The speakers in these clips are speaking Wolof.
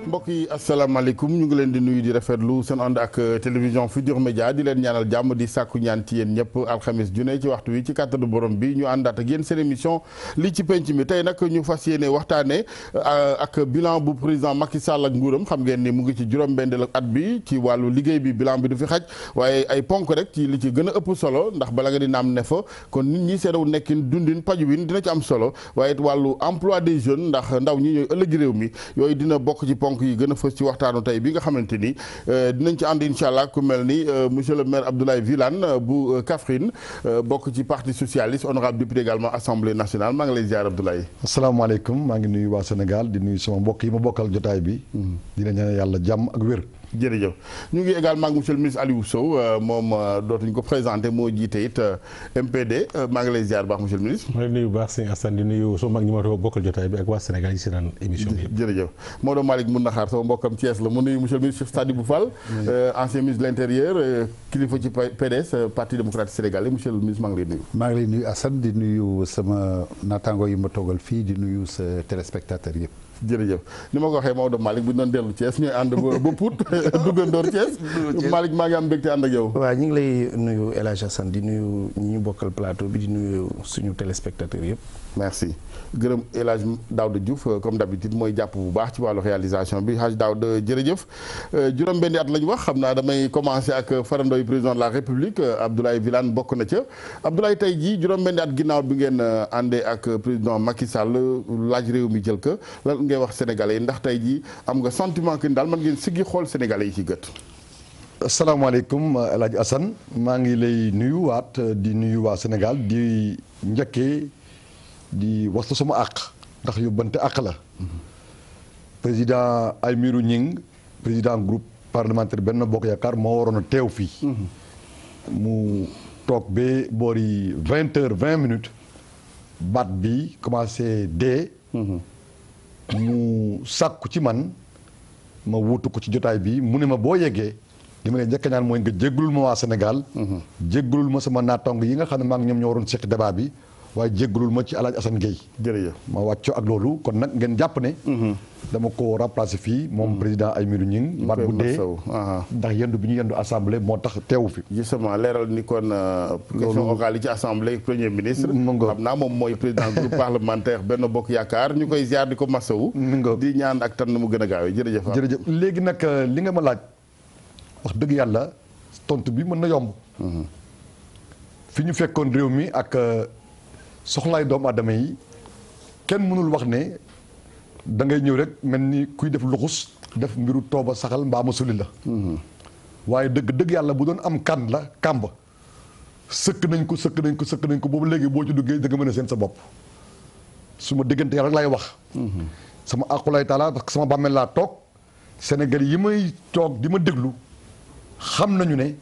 mbokk yi asalaamaaleykum ñu ngi leen di nuyu di rafetlu seen ànd ak télévision Futurs Médias di leen ñaanal jàmm di sàkku ñaan ci yéen ñëpp alxamis junne ci waxtu wi ci kàttanu borom bi ñu àndaat ak yéen seen émission li ci penc mi tey nag ñu fas yéene waxtaanee ak bilan bu président Macky Sall ak nguuram xam ngeen ni mu ngi ci juróom-benn at bi ci wàllu liggéey bi bilan bi du fi xaj waaye ay ponk rek ci li ci gën a ëpp solo ndax bala nga di naam ne fa kon nit ñi seenaw nekkin dundin paju win dina ci am solo waaye it wàllu emploi des jeunes ndax ndaw ñi ñooy ëllëgi réew mi yooyu dina bokk ci ponk yi gën a fës ci waxtaanu tey bi nga xamante ni dinañ ci ànd incha allah ku mel ni monsieur le maire Abdoulaye Wilane bu Kaffrine bokk ci parti socialiste honorable député également assemblée nationale maa ngi lay ziar Abdoulaye. asalaamaaleykum maa ngi nuyu waa Sénégal di nuyu sama mbokk yi ma bokkal jotaay bi. dina ñaan yàlla jàmm ak wér. jërëjëf ñu ngi également ak monsieur le ministre Aliou Sow moom dootuñu ko présenté moo jiite it MPD maa ngi lay ziar baax monsieur le ministre. maa ngi nuyu baax sëñ Assane di nuyu sama mag ñi ma bokkal jotaay bi ak waa Sénégal yi si naan émission bi yëpp. jërëjëf Maodo Malick mun na xaar sama mbokkam Thiès la mu nuyu monsieur le ministre Sadibou Fall ancien ministre de l'intérieur kilifa ci PDS parti démocratique sénégalais monsieur le ministre maa ngi lay nuyu. maa ngi lay nuyu Assane di nuyu sama naataango yi ma toogal fii di nuyu sa téléspectateur yëpp. jërëjëf ni ma ko waxee Maodo Malick bu ñu doon dellu Thiès ñooy ànd ba Pout duggandoor Thiès Malick maa ngi am mbégte ànd ak yow. waaw ñu ngi lay nuyu El Hadj Assane di nuyu ñi ñu bokkal plateau bi di nuyu suñu téléspectateurs yëpp. merci gërëm El Hadj Daouda Diouf comme d'habitude mooy jàpp bu baax ci wàllu réalisation bi Hadj Daouda jërëjëf juróom-benni at la ñu wax xam naa damay commencer ak farandooy président de la République Abdoulaye Wilane bokk na ca Abdoulaye tey jii juróom-benni at ginnaaw bi ngeen àndee ak président Macky Sall laaj réew mi jël ko lan ngay wax sénégalais yi ndax tey jii am nga sentiment que ni daal mën ngeen siggi xool sénégalais yi ci gët. asalaamaaleykum El Hadj Assane maa ngi lay nuyu waat di nuyu waa Sénégal di njëkkee di waxtu sama àq ndax yóbbante àq la président Aymérou Gningue président groupe parlementaire Benno Bokk Yaakaar moo waroon a teew fii mu toog ba boori 20h20 baat bi commencé dee mu sàkku ci man ma wuutu ko ci jotaay bi mu ne ma boo yeggee li ma leen njëkk ñaan mooy nga jéggalul ma waa Sénégal jéggalul ma sama naatong yi nga xam ne maa ngi ñoom ñoo waroon seq débat bi waaye jéggalul ma ci El Hadj Assane Gueye jërëjëf ma wàccoo ak loolu kon nag ngeen jàpp ne dama ko remplacer fii moom président Aymérou Gningue baat bu dee ndax yendu bi ñu yendu assemblée moo tax teewu fi justement leeral ni kon question orale yi ci assemblée premier ministre xam naa moom mooy président groupe parlementaire Benno Bokk Yaakaar ñu koy ziar di ko masawu di ñaan ak tan mu gën a gaawee jërëjëf léegi nag li nga ma laaj wax dëgg yàlla tontu bi mën na yomb fi ñu fekkoon réew mi ak soxlaay doomu aadama yi kenn mënul wax ne da ngay ñëw rek mel ni kuy def luxus def mbiru tooba saxal mbaa ma suli la waaye dëgg yàlla bu doon am kan la kàmb sëkk nañ ko boobu léegi boo ci duggee da nga mën a seen sa bopp su ma diggante yàlla rek laay wax sama aqulay taala parce que sama bàmmeel laa toog Sénégal yi may toog di ma déglu xam nañu ne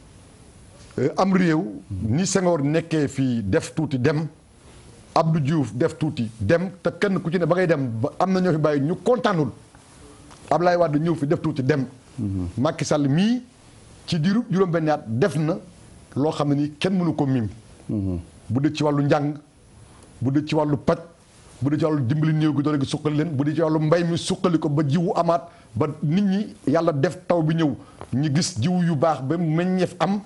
am réew ni Senghor nekkee fii def tuuti dem Abdou Diouf def tuuti dem te kenn ku ci ne ba ngay dem ba am na ñoo fi bàyyi ñu kontaanul Ablaye Wade ñëw fi def tuuti dem Macky Sall mii ci diiru juróom-benn at def na loo xam ne nii kenn mënu ko mim bu dee ci wàllu njàng bu dee ci wàllu paj bu dee ci wàllu dimbali néew gi doole gi suqali leen bu dee ci wàllu mbay mi suqali ko ba jiwu amaat ba nit ñi yàlla def taw bi ñëw ñu gis jiwu yu baax ba meññeef am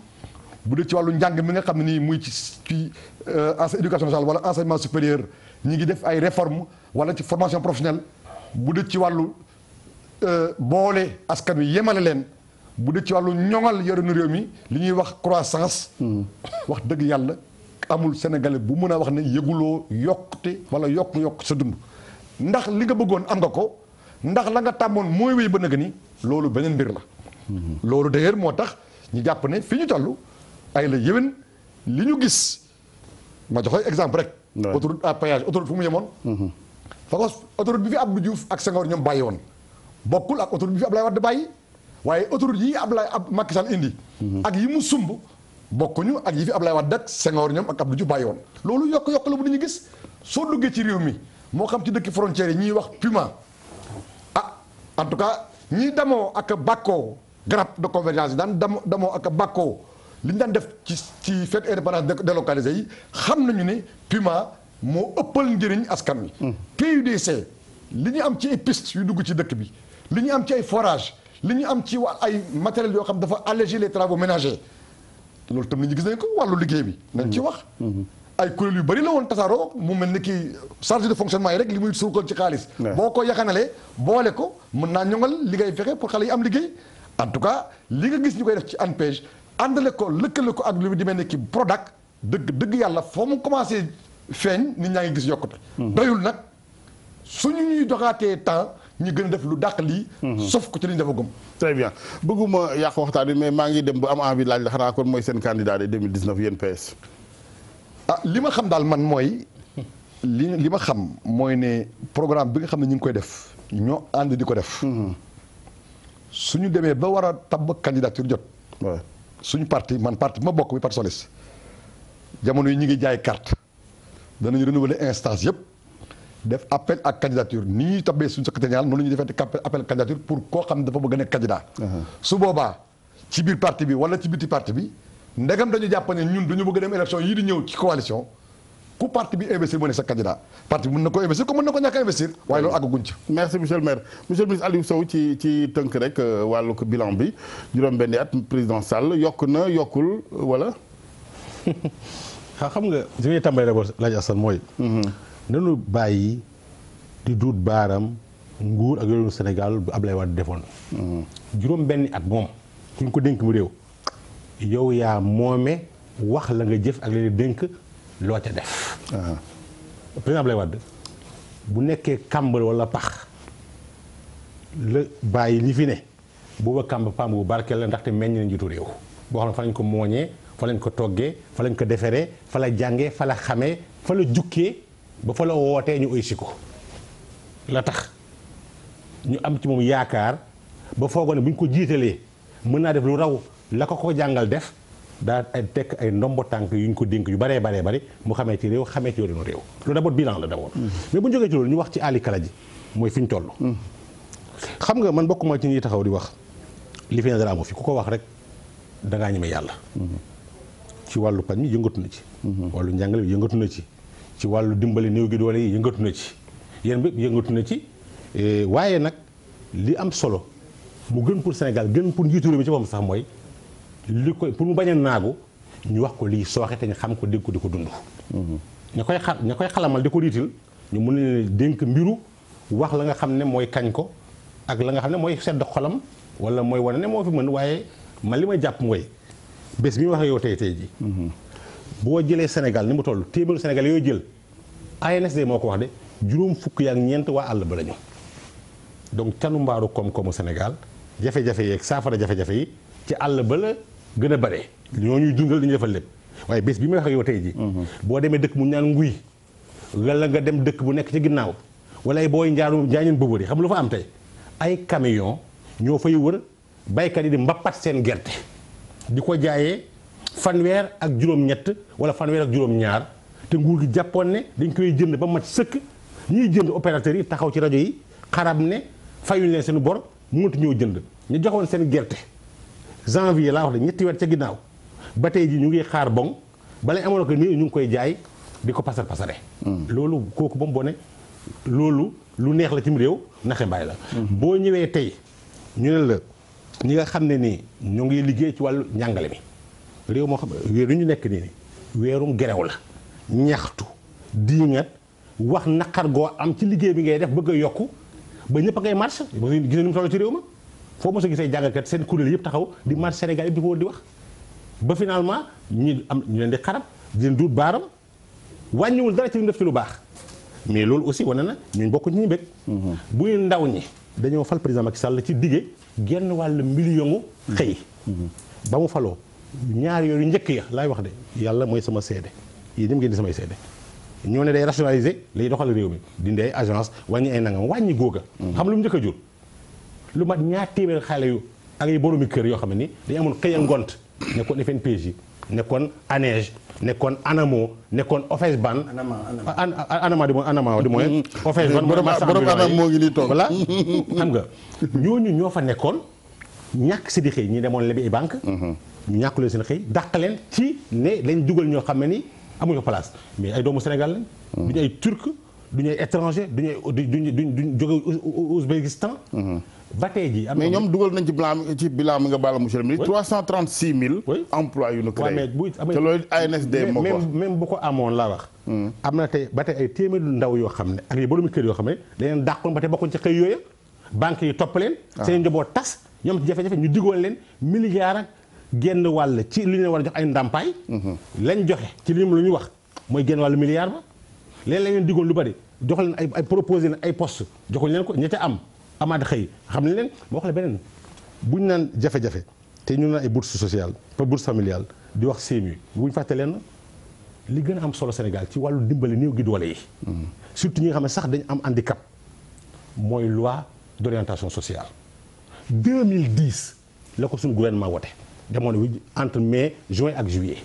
bu dee ci wàllu njàng mi nga xam ne nii muy ci éducation nationale wala enseignement supérieur ñi ngi def ay réformes wala ci formation professionnelle bu dee ci wàllu boole askan wi yemale leen bu dee ci wàllu ñoŋal yorinu réew mi li ñuy wax croissance wax dëgg yàlla amul sénégalais bu mën a wax ne yëguloo yokkute wala yokk sa dund ndax li nga bëggoon am nga ko ndax la nga tàmmoon mooy wéy ba nëgë ni loolu beneen mbir la loolu d'ailleurs moo tax ñu jàpp ne fi ñu toll ay la yéwén li ñu gis ma joxe exemple rek autoroute à péage autoroute fu mu yemoon fa ko autoroute bi fi Abdou Diouf ak Senghor ñoom bàyyi woon bokkul ak autoroute bi fi Ablaye Wade bàyyi waaye autoroute yi Macky Sall indi ak yi mu sumb bokkuñu ak yi fi Ablaye Wade ak Senghor ñoom ak Abdou Diouf bàyyi woon loolu yokk la bu ñu gis soo duggee ci réew mi moo xam ci dëkki frontières yi ñuy wax Puma en tout cas ñii damoo ak bàkkoo grappe de convergence yi daan damoo ak bàkkoo li ñu daan def ci fête indépendance délocalisée yi xam nañu ne Puma moo ëppal njëriñ askan wi. PUDC li ñu am ci ay pistes yu dugg ci dëkk bi li ñu am ci ay forages li ñu am ci ay matériels yoo xam dafa alléger les travaux ménagers loolu tam nit ñi gis nañ ko wàllu liggéey bi. nañ ci wax. ay kuréel yu bëri la woon tasaaroo mu mel ni kii chargé de fonctionnement yi rek li muy suukal ci xaalis. boo ko yaxanalee boole ko mën naa ñoŋal li ngay fexe pour xale yi am liggéey. en tout cas li nga gis ñu koy def ci ANPEJ àndale ko lëkkale ko ak lu di mel ni ki Prodac dëgg yàlla foo mu commencé feeñ nit ñaa ngi gis yokkute. doyul nag suñu ñuy doxaatee temps ñu gën a def lu dàq lii. sauf ko ci li ñu dafa gëm. très bien bëgguma yàq waxtaan bi mais maa ngi dem bu am envie laaj la xanaa kon mooy seen candidat de 2019 yéen PS. li ma xam daal man mooy li ma xam mooy ne programme bi nga xam ne ñu ngi koy def ñoo ànd di ko def. suñu demee ba war a tabb candidature jot. suñu parti man parti bi ma bokk bi parti socialiste jamono yi ñu ngi jaay carte danañu renouveler instance yëpp def appel ak candidature ni ñuy tabbee suñu secrétaire noonu la ñuy defee appel ak candidature pour koo xam ne dafa bëgg a nekk candidat. su boobaa ci biir parti bi wala ci biti parti bi ndegam dañu jàpp ne ñun dañu bëgg a dem élection yii di ñëw ci coalition ku parti bi investir moo ne sa candidat parti bi mën na ko investir comme mën na ko ñàkk a investir waaye loolu àggaguñ ci. merci monsieur le maire monsieur le ministre Aliou Sow ci tënk rek wàllu ko bilan bi juróom-benni at président Sall yokk na yokkul wala. xam nga li ngay tàmbalee d'abord laaj Assane mooy. nanu bàyyi di duut baaram nguur ak yoonu Sénégal bu Ablaye Wade defoon. juróom-benni at moom kuñ ko dénk mu réew. yow yaa moome wax la nga jëf ak leen dénk loo ca def. président Ablaye Wade bu nekkee kàmbal wala pax la bàyyi li fi ne booba kàmb pamb bu barkeel la ndaxte meññ na njiitu réew boo xam ne fa lañ ko mooñee fa lañ ko toggee fa lañ ko deferee fa la jàngee fa la xamee fa la jukkee ba fa la wootee ñu oysi ko la tax ñu am ci moom yaakaar ba foogoo ne bu ñu ko jiitalee mën naa def lu raw la ko jàngal def daa tekk ay ndombo tànk yu ñu ko dénk yu baree bari mu xamee ci réew xamee ci yoonu réew loolu d'abord bilan la d'abord. mais bu ñu jógee ci loolu ñu wax ci Ali Kalaji mooy fi ñu toll. xam nga man bokkuma ci ñi taxaw di wax li fi ne dara amu fi ku ko wax rek da ngaa ñeme yàlla. ci wàllu paj mi yëngatu na ci. wàllu njàngale bi yëngatu na ci. ci wàllu dimbali néew gi doole yi yëngatu na ci. yéen bépp yëngatu na ci waaye nag li am solo mu gën pour Sénégal gën pour njiitu réew mi ci boppam sax mooy. li koy pour mu bañ a naagu ñu wax ko lii sooxe te ñu xam ko dégg ko di ko dund. ña koy xalamal di ko riitil ñu mën leen dénk mbiru wax la nga xam ne mooy kañ ko ak la nga xam ne mooy sedd xolam wala mooy wane ne moo fi mën waaye man li may jàpp mooy bés bi ñu waxee yow tey ji boo jëlee Sénégal ni mu toll téeméeru Sénégal yooyu jël ANSD moo ko wax de juróom fukk ak ñeent waa àll ba la ñu donc canu mbaaru koom-koomu Sénégal jafe-jafe yeeg saafara jafe-jafe yi ci àll ba la gën a bare ñoo ñuy dundal dañuy defal lépp waaye bés bi may wax yow tey ji boo demee dëkk mu ñaan nguy wala nga dem dëkk bu nekk ci ginnaaw wala ay booy njaañeen bëbëri xam lu fa am tey ay camion ñoo fay wër baykat yi di mbappat seen gerte di ko jaayee fanweer ak juróom-ñett wala fanweer ak juróom-ñaar te nguur gi jàppoon ne dañ koy jënd ba mat sëkk ñuy jënd opérateurs yi taxaw ci rajo yi xarab ne fayuñ leen seen bor mënatu ñoo jënd ñu joxoon seen gerte janvier laa wax de ñetti weer ca ginnaaw ba tey ji ñu ngi xaar bon balay amoon ko nii ñu ngi koy jaay di ko pasar pasare loolu kooku moom boo ne loolu lu neex la cim réew naxe mbaay la boo ñëwee tey ñu ne la ñi nga xam ne nii ñu ngi liggéey ci wàllu njàngale mi réew moo xam weer ñu nekk nii weerum gerew la ñaxtu diingat wax naqar goo am ci liggéey bi ngay def bëgg a yokku ba ñëpp a ngay marche gis na ni mu toll ci réew ma foo mos a gisee jàngkat seen kuréel yëpp taxaw di marche Sénégal yëpp di ko woon di wax ba finalement ñu leen di xarab di leen duut baaram wàññiwul dara ci li mu def ci lu baax mais loolu aussi wane na ñun bokk ci ñu bëgg buy ndaw ñi dañoo fal président Macky Sall ci dige genn wàllu million xëy ba mu faloo ñaar yooyu njëkk ya laay wax de yàlla mooy sama seede yéen ñëpp ngeen di samay seede ñoo ne day rationaliser lay doxal réew mi dindi ay agence wàññi ay nangam wàññi googa xam lu mu njëkk a jur lu mat ñaar téeméer xale yu ak ay boroomi kër yoo xam ne ni dañu amoon xëy a ngont nekkoon FNPJ nekkoon ANEJ nekkoon ANAMO nekkoon OFEJBAN ANAMA di mooy OFEJBAN borom anam moo ngi nii toog voilà xam nga ñooñu ñoo fa nekkoon ñàkk si di xëy ñi demoon lebi ay banque ñu ñàkk leen seen xëy dàq leen ci ne lañ dugal ñoo xam ne ni amuñu place mais ay doomu Sénégal lañ. du ñu ay turc du ñu ay étranger du ñu jóge Ouzbékistan. ba tey jii am mais ñoom dugal nañ ci bilan mi nga baal monsieur le ministre. 336 000. emplois yu ñu créé. te loolu ANSD moo ko wax même bu ko amoon laa wax. am na tey ba tey ay téeméeri ndaw yoo xam ne ak yi boroomi kër yoo xam ne dañ leen dàqoon ba tey bokkuñ ci xëy yooya banque yi topp leen. seen njaboot tas ñoom ci jafe-jafe ñu digoon leen milliards ak genn wàll ci li ñu leen war a jox ay ndàmpaay. lañ joxe ci li ñu wax mooy genn wàllu milliard ba. léeg la leen digoon lu bari jox leen ay proposé leen ay poste joxuñ leen ko ña ca am amaat xëy xam ne leen moo wax la beneen buñ naan jafe-jafe te ñu naan ay bourse sociale ba bourse familiale di wax CMU buñ fàtte leen li gën a am solo Sénégal ci wàllu dimbali néew gi doole yi. surtout ñi nga xam ne sax dañu am handicap mooy loi d'orientation sociale 2010 la ko suñu gouvernement wote jamono wi entre mai juin ak juillet.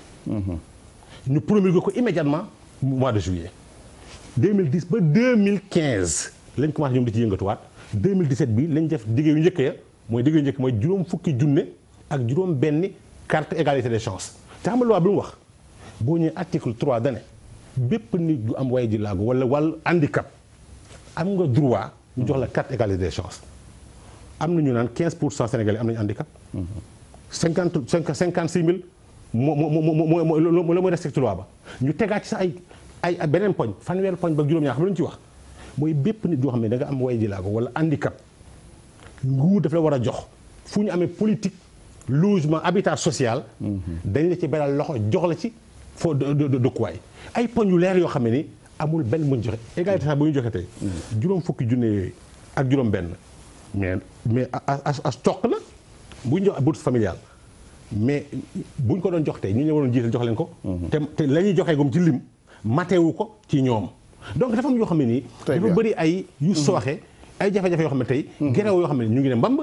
ñu promulgué ko immédiatement mois de juillet 2010 ba 2015 lañ commencé ñoom di ci yëngatuwaat 2017 bi lañ def digg yu njëkk ya mooy digg yu njëkk mooy juróom fukki junne ak juróom benn carte égalité des chances te xam nga loi bi mu wax boo ñëwee article 3 dane bépp nit du am way ji laago wala wàllu handicap am nga droit ñu jox la carte égalité des chances am na ñu naan 15% sénégalais am nañu handicap. 56 000 moo la mooy respecté loi ba ñu tegaat ci sax ay beneen poñ fanweeri poñ ba juróom-ñaar xam lu ñu ci wax mooy bépp nit yoo xam ne da nga am way ji laago wala handicap nguur daf la war a jox fu ñu amee politique logement habitat social. dañ la ci beral loxo jox la ci foo dëkkuwaay ay poñ yu leer yoo xam ne ni amul benn bu ñu joxe égalité sax bu ñu joxe tey juróom fukki junne yooyu ak juróom benn mais as toq la bu ñu jox bourse familiale mais bu ñu ko doon jox tey ñu waroon jiital jox leen ko. te la ñuy joxee gum ci lim matewu ko ci ñoom donc dafa am yoo xam ne nii. dafa bëri ay yu sooxe. ay jafe-jafe yoo xam ne tey. gerew yoo xam ne ñu ngi ne mbamb.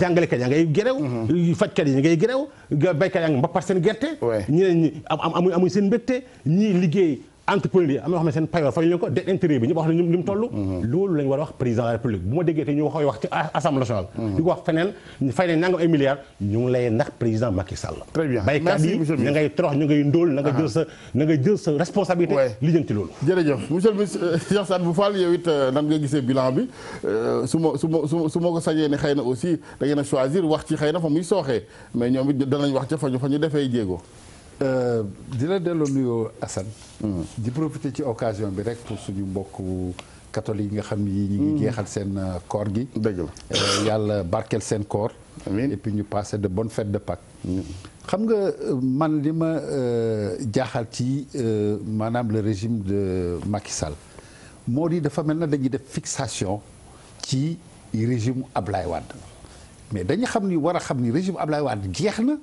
jàngalekat yaa ngay gerew. fajkat yi ñu ngay gerew. baykat yaa ngi mbappat seen gerte. ñeneen ñi amuñ seen mbégte ñii liggéey entrepreneur yi am na yoo xam ne seen payoor fa ñu leen ko dette intérêt bi ñëpp wax na ni mu toll. loolu lañ war a wax président de la république bu ma déggee te ñu wax ci assemblée nationale. di ko wax feneen fay nañ nangam ay milliards ñu ngi lay ndax président Macky Sall. très bien baykat yi na ngay torox ñu ngay ndóol na nga jël sa responsabilité. li jëm ci loolu. jërëjëf monsieur le ministre Cheikh Sadibou Fall yow it nan nga gisee bilan bi su ma ko sañee ne xëy na aussi da ngeen a choisir wax ci xëy na fa muy sooxee mais ñoom it danañ wax ca fa ñu defee jéego. di la delloo nuyoo Assane. di profiter ci occasion bi rek pour suñu mbokku catholique yi nga xam ni ñu ngi jeexal seen koor gi. dëgg la yàlla barkeel seen koor. amiin et puis ñu passer de bonnes fêtes de Pâques. xam nga man li ma jaaxal ci maanaam le régime de Macky Sall moo di dafa mel na dañuy def fixation ci régime Ablaye Wade mais dañu xam ni war a xam ni régime Ablaye Wade jeex na.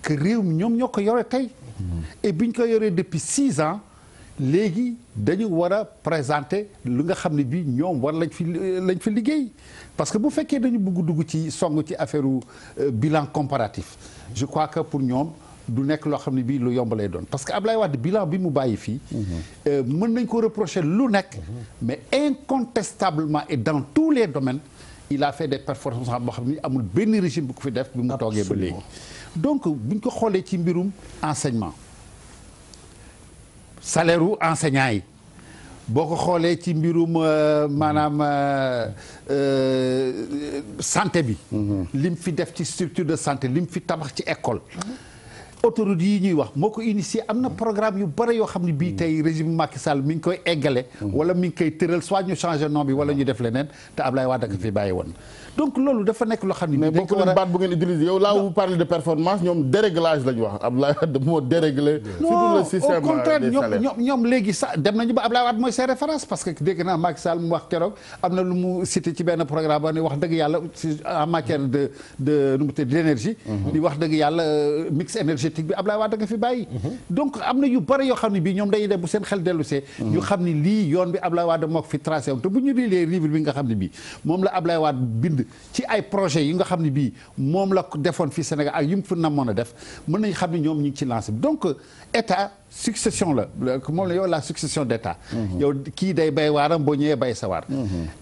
que réew mi ñoom ñoo ko yore tey. et bi ñu ko yoree depuis 6 ans léegi dañu war a présenter lu nga xam ne bii ñoom war lañ fi liggéey parce que bu fekkee dañu bëgg dugg ci song ci affaire bilan comparatif je crois que pour ñoom du nekk loo xam ne bii lu yomb lay doon parce que Ablaye Wade bilan bi mu bàyyi fii. mën nañ ko reprocher lu nekk. mais incontestablement et dans tous les domaines il a fait des performances boo xam ni amul benn régime bu ko fi def. bi mu toogee ba léegi. donc bu ñu ko xoolee ci mbirum enseignement salaire u enseignants yi boo ko xoolee ci mbirum maanaam santé bi. lim fi def ci structure de santé lim fi tabax ci école. autoroute yi ñuy wax moo ko initié am na programme yu bëri yoo xam ne bii tey régime Macky Sall mi ngi koy eggale. wala mi ngi koy tëral soit ñu changé nom bi wala ñu def leneen te Ablaye Wade ak fi bàyyi woon. donc loolu dafa nekk loo xam ne. mais bokk na baat bu ngeen utilisé yow là où vous parlez de performance ñoom déréglage la ñu wax Ablaye Wade moo déréglé. surtout le système au contraire des salaires ñoom léegi sax dem nañu ba Ablaye Wade mooy ses références parce que dégg naa Macky Sall mu wax keroog am na lu mu cité ci benn programme ba ni wax dëgg yàlla en matière de nu mu tudd d'énergie. di wax dëgg yàlla mix énergétique bi Ablaye Wade nga fi bàyyi. donc am na yu bëri yoo xam ne bii ñoom dañuy dem bu seen xel dellu see. ñu xam ni lii yoon bi Ablaye Wade moo ko fi tracé woon te bu ñu liilee livre bi nga xam ne bii moom la Ablaye Wade bind ci ay projet yi nga xam ne bii moom la ko defoon fii Sénégal ak yu mu fi namoon a def mën nañ xam ne ñoom ñu ngi ci lancé donc état succession la moom la yow la succession d' état. yow kii day bay waaram boo ñëwee bay sa waar.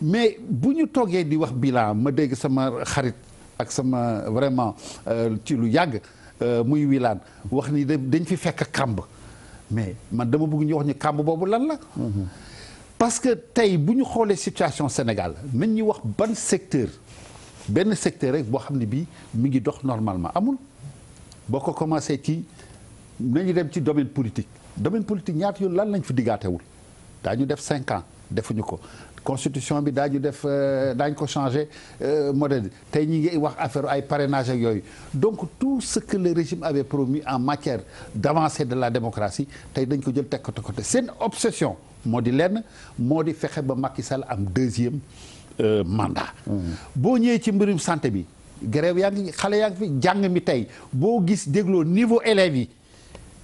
mais bu ñu toogee di wax bilan ma dégg sama xarit ak sama vraiment ci lu yàgg muy Wilane wax ni dañ fi fekk kàmb mais man dama bëgg ñu wax ñu kàmb boobu lan la. parce que tey bu ñu xoolee situation Sénégal nañ ñu wax ban secteur benn secteur rek boo xam ne bii mi ngi dox normalement amul boo ko commencé ci nañu dem ci domaine politique ñaata yoon lan lañ fi diggaatewul daañu def 5 ans defuñu ko constitution bi daañu ko changé modèle tey ñi ngi wax affaire ay parrainage ak yooyu donc tout ce que le régime avait promis en matière d'avancée de la démocratie tey dañ ko jël teg ko côté seen obsession moo di lenn moo di fexe ba Macky Sall am 2e mandat. boo ñëwee ci mbirum santé bi grève yaa ngi xale yaa ngi fi jàng mi tey boo gis dégloo niveau élèves yi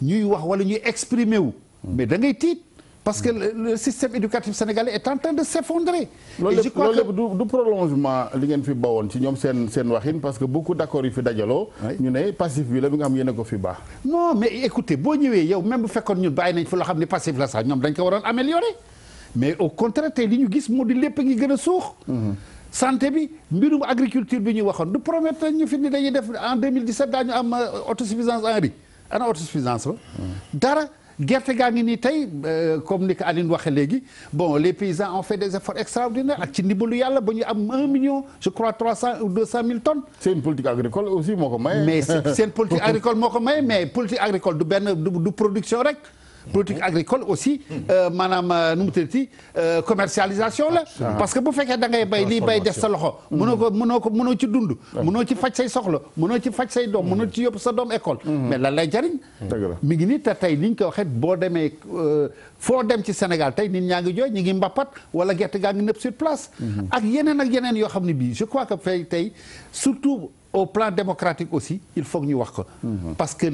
ñuy wax wala ñuy exprimer wu mais da ngay tiit parce que le système éducatif sénégalais est en train de s'effondrer. loolu lépp du prolongement li ngeen fi bawoon ci ñoom seen waxin parce que beaucoup d'accords yi fi dajaloo. ñu ne passif bi la bi nga xam yéen a ko fi baax. non mais écoutez boo ñëwee yow même bu fekkoon ñun bàyyi nañ fi loo xam ne passif la sax ñoom dañ ko waroon améliorer mais au contraire tey li ñu gis moo di lépp ngi gën a suux. santé bi mbirum agriculture bi ñuy waxoon du promettre ñu fi ni dañuy def en 2017 daañu am autosuffisance en riz ana autosuffisance ba. dara. gerte gaa ngi nii tey comme ni ko Aline waxee léegi bon les paysans ont fait des efforts extraordinaires ak ci ndimbalu yàlla ba ñu am 1 million je crois 300 ou 200 000 tonnes. c'est une politique agricole aussi moo ko maye. mais seen politique agricole moo ko maye mais politique agricole du benn du production rek. politique agricole aussi maanaam nu mu tuddati commercialisation la. parce que bu fekkee da ngay bay lii bay def sa loxo. mënoo ci dund. mënoo ci faj say soxla mënoo ci faj say doom mënoo ci yóbbu sa doom école. mais lan lay jariñ. mi ngi nii te tey ni ñu ko waxee boo demee foo dem ci Sénégal tey nit ñaa ngi jooy ñi ngi mbappat wala gerte gaa ngi nëpp sur place. ak yeneen yoo xam ne bii je crois que fay tey surtout au plan démocratique aussi il faut que ñu wax ko. parce que.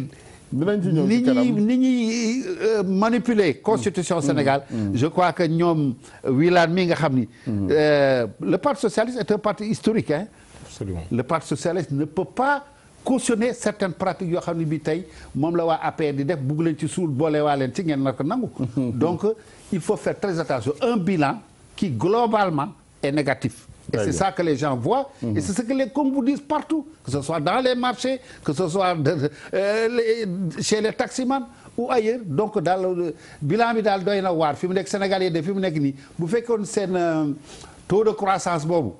ni ñuy manipuler constitution Sénégal je crois que ñoom Wilane mi nga xam ni le parti socialiste est un parti historique hein. Absolument. Le parti socialiste ne peut pas cautionner certaines pratiques yoo xam ne bii tey moom la waa APR di def bugg leen ci suul boole waa leen ci ngeen nar ko nangu donc il faut faire très attention un bilan qui globalement est négatif. Et c'est ça que les gens voient. Et c'est ce que les comme vous disent partout, que ce soit dans les marchés, que ce soit chez les taximans ou ailleurs. Donc daal bilan bi daal doy na waar fi mu nekk Sénégal yi de fi mu nekk nii bu fekkoon seen taux de croissance boobu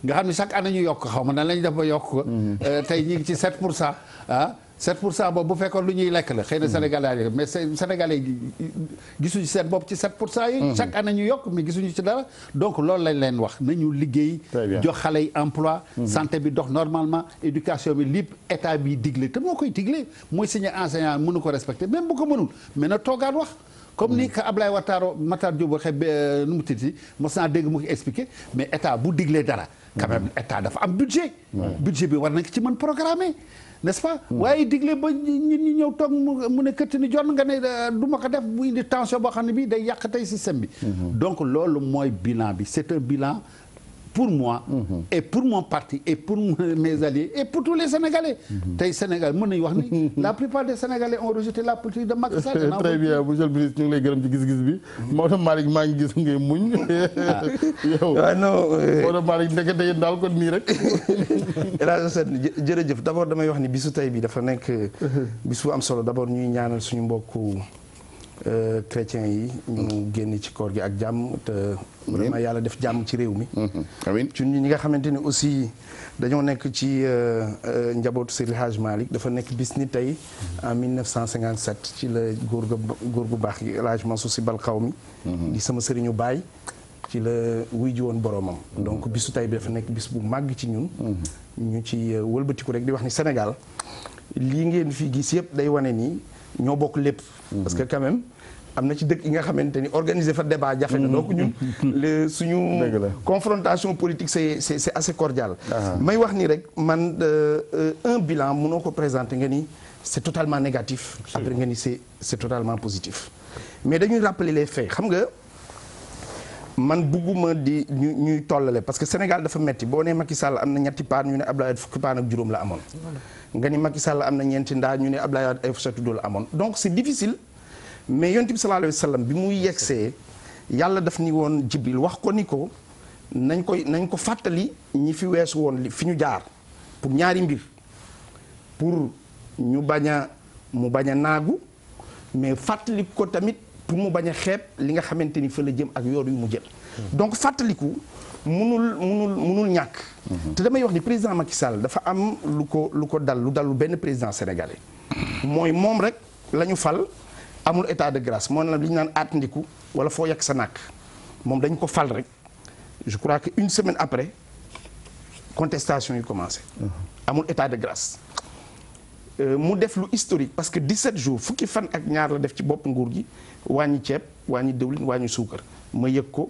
nga xam ne chaque année ñu yokk xaw ma nan la ñu def ba yokk ko. tey ñu ngi ci 7% ah 7% boobu bu fekkoon lu ñuy lekk la xëy na Sénégalais yi mais Sénégalais yi gisuñu seen bopp ci 7% yi. chaque année ñu yokk mais gisuñu ci dara. donc loolu lañ leen wax nañu liggéey. jox xale yi emploi. santé bi dox normalement éducation bi lépp état bi digle te moo koy digle mooy signé enseignant mënu ko respecter même bu ko mënul mais na toogaat wax. comme ni ko Ablaye Matar Diop waxee nu mu tudd mos naa dégg mu ko expliqué mais état bu diglee dara. quand même état dafa am budget. budget bi war nañ ko ci mën programmer. n'est-ce pas waaye digle ba ñi ñëw toog mu ne këtt ni jot nga ne du ma ko def bu indi tension boo xam ne bii day yàq tey système bi. donc loolu mooy bilan bi c'est un bilan pour moi. et pour mon parti et pour mes alliés et pour tous les Sénégalais. tey Sénégal mën nañu wax ni la plupart des Sénégalais ont rejeté la politique de Macky Sall. très bien monsieur le ministre ñu ngi lay gërëm ci gis-gis bi. Maodo Malick maa ngi gis ngay muñ. yow waaw non. Maodo Malick ndekete yéen daal kon nii rek. El Hadj Assane jërëjëf d'abord damay wax ni bisu tey bi dafa nekk bis bu am solo d'abord ñuy ñaanal suñu mbokku. chrétiens yi ñu génn ci koor gi ak jàmm te vraiment yàlla def jàmm ci réew mi amiin ci ñi nga xamante ni aussi dañoo nekk ci njabootu Seydi El Hadji Malick dafa nekk bis ni tey en 1957 ci la góor gu baax gi El Hadji Mansour Sy Bal Qawmi di sama sëriñu baay ci la wuy ji woon boroomam donc bisu tey bi dafa nekk bis bu màgg ci ñun ñu ci wëlbatiku rek di wax ni Sénégal lii ngeen fi gis yëpp day wane ni ñoo bokk lépp parce que quand même am na ci dëkk yi nga xamante ni organiser fa débat jafe na donc ñun suñu confrontation politique c'est assez cordial may wax ni rek man un bilan mënoo ko présenter nga ni c'est totalement négatif après nga ni c'est totalement positif mais dañuy rappeler les faits xam nga man bugguma di ñuy tollale parce que Sénégal dafa metti boo nee Macky Sall am na ñetti paan ñu ne Abdoulaye fukki paan ak juróom la amoon nga ni Macky Sall am na ñeenti ndaa ñu ne Abdoulaye Wade ay fourchette d'eau la amoon donc c'est difficile mais yonent bi sallallahu alayhi wa sallam bi muy yegsee yàlla daf ni woon Jibril wax ko ni ko nañ ko fàttali ñi fi weesu woon fi ñu jaar pour ñaari mbir pour mu bañ a naagu mais fàttaliku ko tamit pour mu bañ a xeeb li nga xamante ni fa la jëm ak yoon yu mu jël. donc fàttaliku munul ñàkk. te damay wax ni président Macky Sall dafa am lu ko dal lu dalul benn président sénégalais. mooy moom rek la ñu fal amul état de grâce moo na li ñu naan aat ndiku wala foo yàq sa nàkk moom dañ ko fal rek je crois que une semaine après contestation yi commencé. amul état de grâce. mu def lu historique parce que 17 jours fukki fan ak ñaar la def ci bopp nguur gi wàññi ceeb wàññi dëwlin wàññi suukar ma yëg ko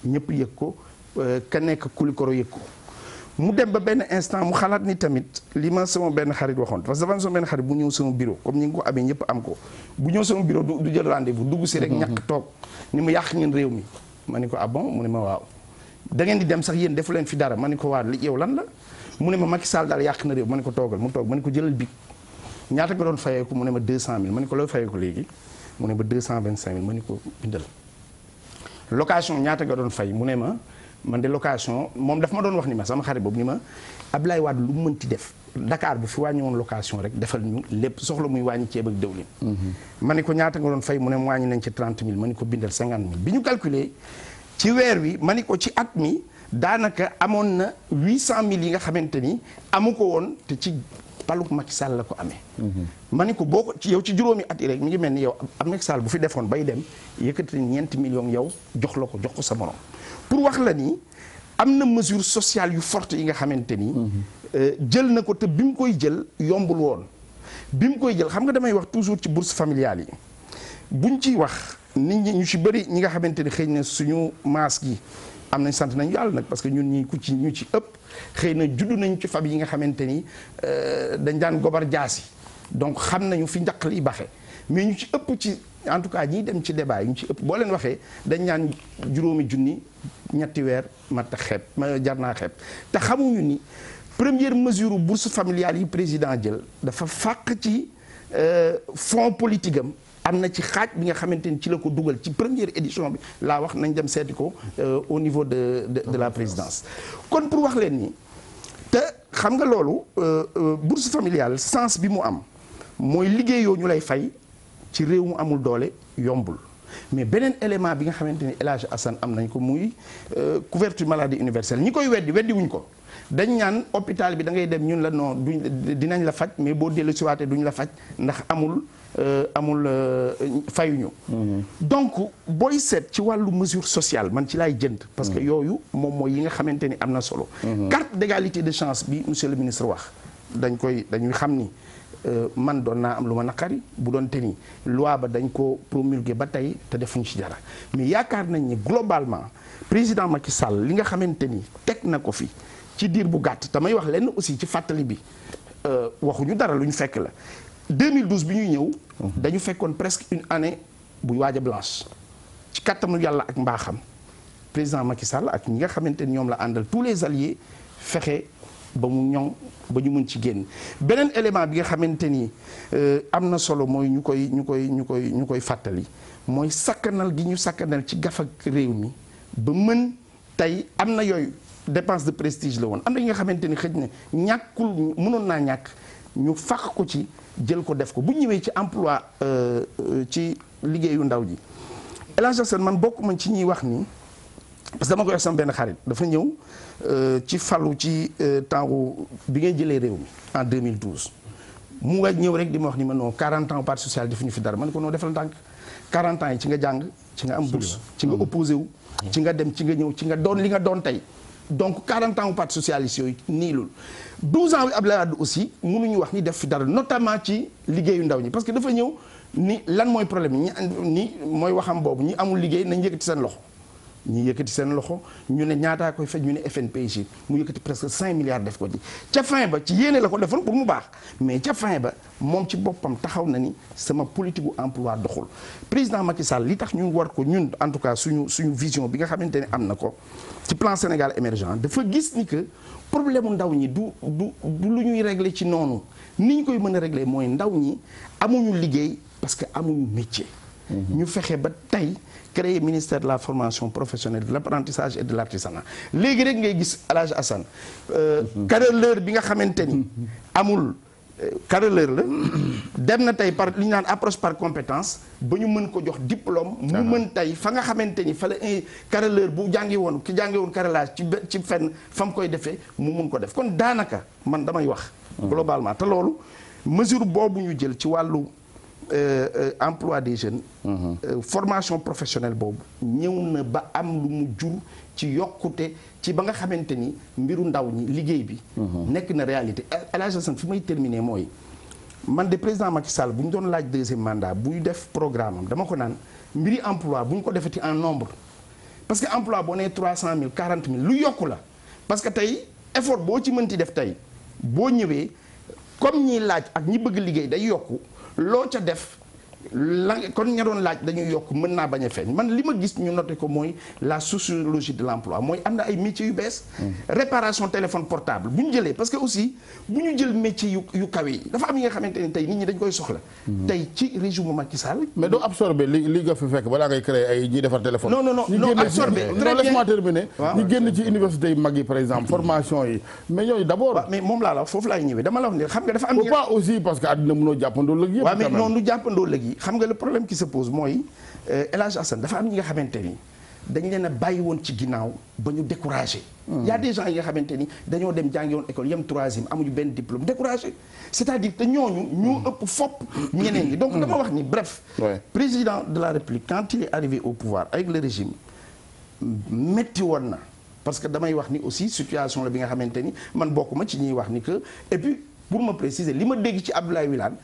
ñëpp yëg ko ka nekk kulikoro yëg ko mu dem ba benn instant mu xalaat ni tamit li ma sama benn xarit waxoon parce que dafa am sama benn xarit bu ñëw sama bureau comme ñi nga ko amee ñëpp am ko bu ñëw sama bureau du jël rendez-vous dugg si rek ñàkk toog ni ma yàq ngeen réew mi ma ni ko ah bon mu ne ma waaw da ngeen di dem sax yéen defu leen fi dara ma ni ko waa li yow lan la mu ne ma Macky Sall daal yàq na réew ma ni ko toogal mu toog ma ni ko jëlal big ñaata nga doon fayeeku mu ne ma 200000 ma ni ko looy fayeeku léegi mu ne ma 225000 ma ni ko bindal location ñaata nga doon fay mu ne ma man de location moom daf ma doon wax ni ma sama xarit boobu ni ma Abdoulaye Wade lu mu mënti def Dakar bu fi wàññi woon location rek defal ñu lépp soxla muy wàññi ceeb ak dëwlin ma ni ko ñaata nga doon fay mu ne wàññi nañ ci 30000 ma ni ko bindal 50000 bi ñu calculer ci weer wi ma ni ko ci at mi daanaka amoon na 800000 yi nga xamante ni amu ko woon te ci paluk Macky Sall la ko amee. ma ni ko boo ko ci yow ci juróomi at yi rek mi ngi mel ni yow am Macky Sall bu fi defoon bay dem yëkkati ñeenti millions yow jox ko sa morom. pour wax la ni am na mesure sociale yu forte yi nga xamante ni. jël na ko te bi mu koy jël yombul woon. bi mu koy jël xam nga damay wax toujours ci bourse familiale yi buñ ciy wax nit ñi ñu ci bëri ñi nga xamante ni xëy na suñu maas gi am nañ sant nañu yàlla nag parce que ñun ñi ñu ci ëpp. xëy na juddu nañu ci famille yi nga xamante ni dañ daan gobar jaasi donc xam nañu fi njaq liy baxe mais ñu ci ëpp ci en tout cas ñiy dem ci débat yi ñu ci ëpp boo leen waxee dañ ñaan juróomi junni ñetti weer mat a xeeb ma jar naa xeeb te xamuñu ni première mesure bourse familiale yi président jël dafa fàq ci fonds politique am na ci xaaj bi nga xamante ni ci la ko dugal ci première édition bi laa wax nañ dem seeti ko au niveau de la présidence kon pour wax leen ni te xam nga loolu bourse familiale sens bi mu am mooy liggéeyoo ñu lay fay ci réew mu amul doole yombul mais beneen élément bi nga xamante ni El Hadj Assane am nañ ko muy couverture maladie universelle ñi koy weddi wuñ ko dañ ñaan hôpital bi da ngay dem ñun la non duñ dinañ la faj mais boo dellu siwaatee duñ la faj ndax amul fayuñu donc booy seet ci wàllu mesure sociale man ci laay jënd parce que yooyu moom mooy yi nga xamante ni am na solo carte d'égalité de chance bi monsieur le ministre wax dañuy xam ni man doon naa am lu ma naqari bu doon te ni loi ba dañ ko promulguer ba tey te defuñ ci dara mais yaakaar nañ ni globalement président Macky Sall li nga xamante ni teg na ko fi ci diir bu gàtt damay wax lenn aussi ci fàttali bi waxuñu dara lu ñu fekk la 2012 bi ñuy ñëw dañu fekkoon presque une année buy waaj a blanche ci kattanu yàlla ak mbaaxam président Macky Sall ak ñi nga xamante ni ñoom la àndal tous les alliés fexe ba mu ñoŋ ba ñu mën ci génn beneen élément bi nga xamante ni am na solo mooy ñu koy fàttali mooy sakkanal gi ñu sakkanal ci gaf ak réew mi ba mën tey am na yooyu dépense de prestige la woon am na yi nga xamante ni xëj na ñàkkul mënoon naa ñàkk ñu fàq ko ci jël ko def ko bu ñëwee ci emploi ci liggéeyu ndaw ji El Hadj Assane man bokk man ci ñuy wax ni parce que dama koy wax sama benn xarit dafa ñëw ci falu ci temps bi ngay jëlee réew mi en 2012 mu nga ñëw rek di ma wax ni ma non 40 ans parti social defuñu fi dara man ko non defal ndànk 40 ans yi ci nga jàng ci nga am bourse ci nga opposé wu ci nga dem ci nga ñëw ci nga doon li nga doon tey donc 40 ans parti socialiste yooyu niilul 12 ans bi Abdoulaye Wade aussi mënuñu wax ni def fi dara notamment ci liggéeyu ndaw ñi parce que dafa ñëw ni lan mooy problème ñi mooy waxam boobu ñi amul liggéey nañ yëkkati seen loxo ñi yëkkati seen loxo ñu ne ñaataa koy faj ñu ne FNPJ mu yëkkati presque 5 milliards def ko ci ca fin ba ci yéene la ko defoon pour mu baax mais ca fin ba moom ci boppam taxaw na ni sama politique gu emploi doxul président Macky Sall li tax ñun war ko ñun en tout cas suñu vision bi nga xamante ne am na ko ci plan Sénégal émergent dafa gis ni que problème mu ndaw ñi du lu ñuy régler ci noonu ni ñu koy mën a régler mooy ndaw ñi amuñu liggéey parce que amuñu métier. ñu fexe ba tey créer ministère de la formation professionnelle de l'apprentissage et de l'artisanat léegi rek ngay gis El Hadj Assane carreleur bi nga xamante ni amul carreleur la dem na tey par li ñu naan approche par compétence ba ñu mën ko jox diplôme mu mën tey fa nga xamante ni fa la carreleur bu jàngi woon ki jàngi woon carrelage ci fenn fa mu koy defee mu mun ko def kon daanaka man damay wax globalement te loolu mesure boobu ñu jël ci wàllu emploi des jeunes formation professionnelle boobu ñëw na ba am lu mu jur ci yokkute ci ba nga xamante ni mbiru ndaw ñi liggéey bi nekk na réalité El Hadj Assane fi may terminer mooy man de président Macky Sall bu ñu doon laaj deuxième mandat buy def programme am dama ko naan mbiri emploi bu ñu ko defeti en nombre parce que emploi boo nee 300 000 40 000 lu yokku la parce que tey effort boo ci mënti def tey boo ñëwee comme ñiy laaj ak ñi bëgg liggéey day yokku loo ca def la kon ña doon laaj dañuy yokk mën naa bañ a feeñ man li ma gis ñu noté ko mooy la sociologie de l'emploi mooy am na ay métiers yu bees réparation téléphone portable bu ñu jëlee parce que aussi bu ñu jël métier yu kawe yi dafa am yi nga xamante ni tey nit ñi dañ koy soxla tey ci régime Macky Sall mais doo absorbé li nga fi fekk balaa ngay créer ay ñiy defar téléphone non absorbé non laisse-moi terminer ñu génn ci université yu mag yi par exemple formation yi mais ñooyu d'abord mais moom laa la wax foofu laay ñëwee dama la wax ne xam nga dafa am pas aussi parce que àddina mënoo jàppandoo lëg yëpp waaw mais noonu jàppandoo lëg yi xam nga le problème qui se pose mooy El Hadj Assane dafa am ñi nga xamante ni dañ leen a bàyyi woon ci ginnaaw ba ñu découragé y a des gens yi nga xamante ni dañoo dem jàngi woon école yem 3e amuñu benn diplôme découragé c'est-à-dire te ñooñu ñoo ëpp fopp ñeneen ñi donc dama wax ni bref président de la République quand il est arrivé au pouvoir avec le régime metti woon na parce que damay wax ni aussi situation la bi nga xamante ni man bokkuma ci ñuy wax ni que et puis pour me préciser li ma dégg ci Abdoulaye Wilane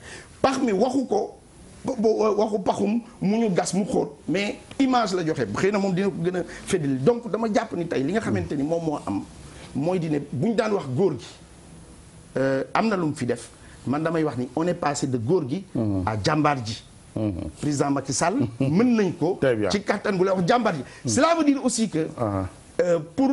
pax mi waxu ko waxu paxum mu ñu gas mu xóot mais image la joxe xëy na moom dina ko gën a féddali donc dama jàpp ni tey li nga xamante ni moom moo am mooy di ne bu ñu daan wax góor gi am na lu mu fi def man damay wax ni on est passé de góor gi à jàmbaar ji président Macky Sall mën nañ ko ci kattan bu lay wax jàmbaar ji cela veut dire aussi que pour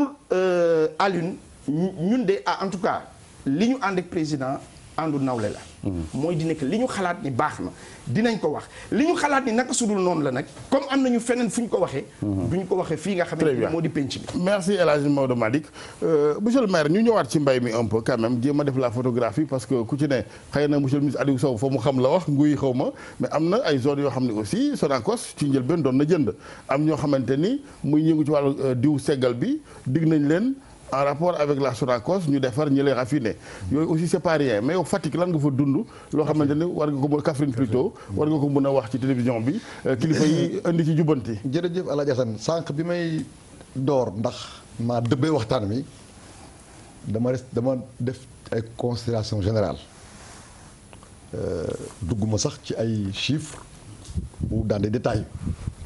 Alioune ñun de en tout cas li ñu ànd ak président àndu nawle la mooy di nekk li ñu xalaat ni baax na dinañ ko wax li ñu xalaat ni naka sudul noonu la nag comme am nañu feneen fu ñu ko waxee duñ ko waxee fii nga xamante ni moo di penc bi merci El Hadj Maodo Malick monsieur le maire ñu ñëwaat ci mbay mi un peu quand même jéem a def la photographie parce que ku ci ne xëy na monsieur le ministre Aliou Sow fa mu xam la wax nguy xaw ma mais am na ay zones yoo xam ne aussi Sonacos ci njëlbeen doon na jënd am ñoo xamante ni muy yëngu ci wàllu diw seggal bi dig nañ leen en rapport avec la Sonacos ñu defar ñi lay raffiné yooyu aussi c'est pas rien mais yow Fatick lan nga fa dund loo xamante ni war nga ko mën Kaffrine plutôt war nga ko mën a wax ci télévision bi kilifa yi indi ci jubbanti. jërëjëf El Hadj Assane sànq bi may door ndax maa dëbbee waxtaan mi dama def ay considération générale dugguma sax ci ay chiffres ou dans des détails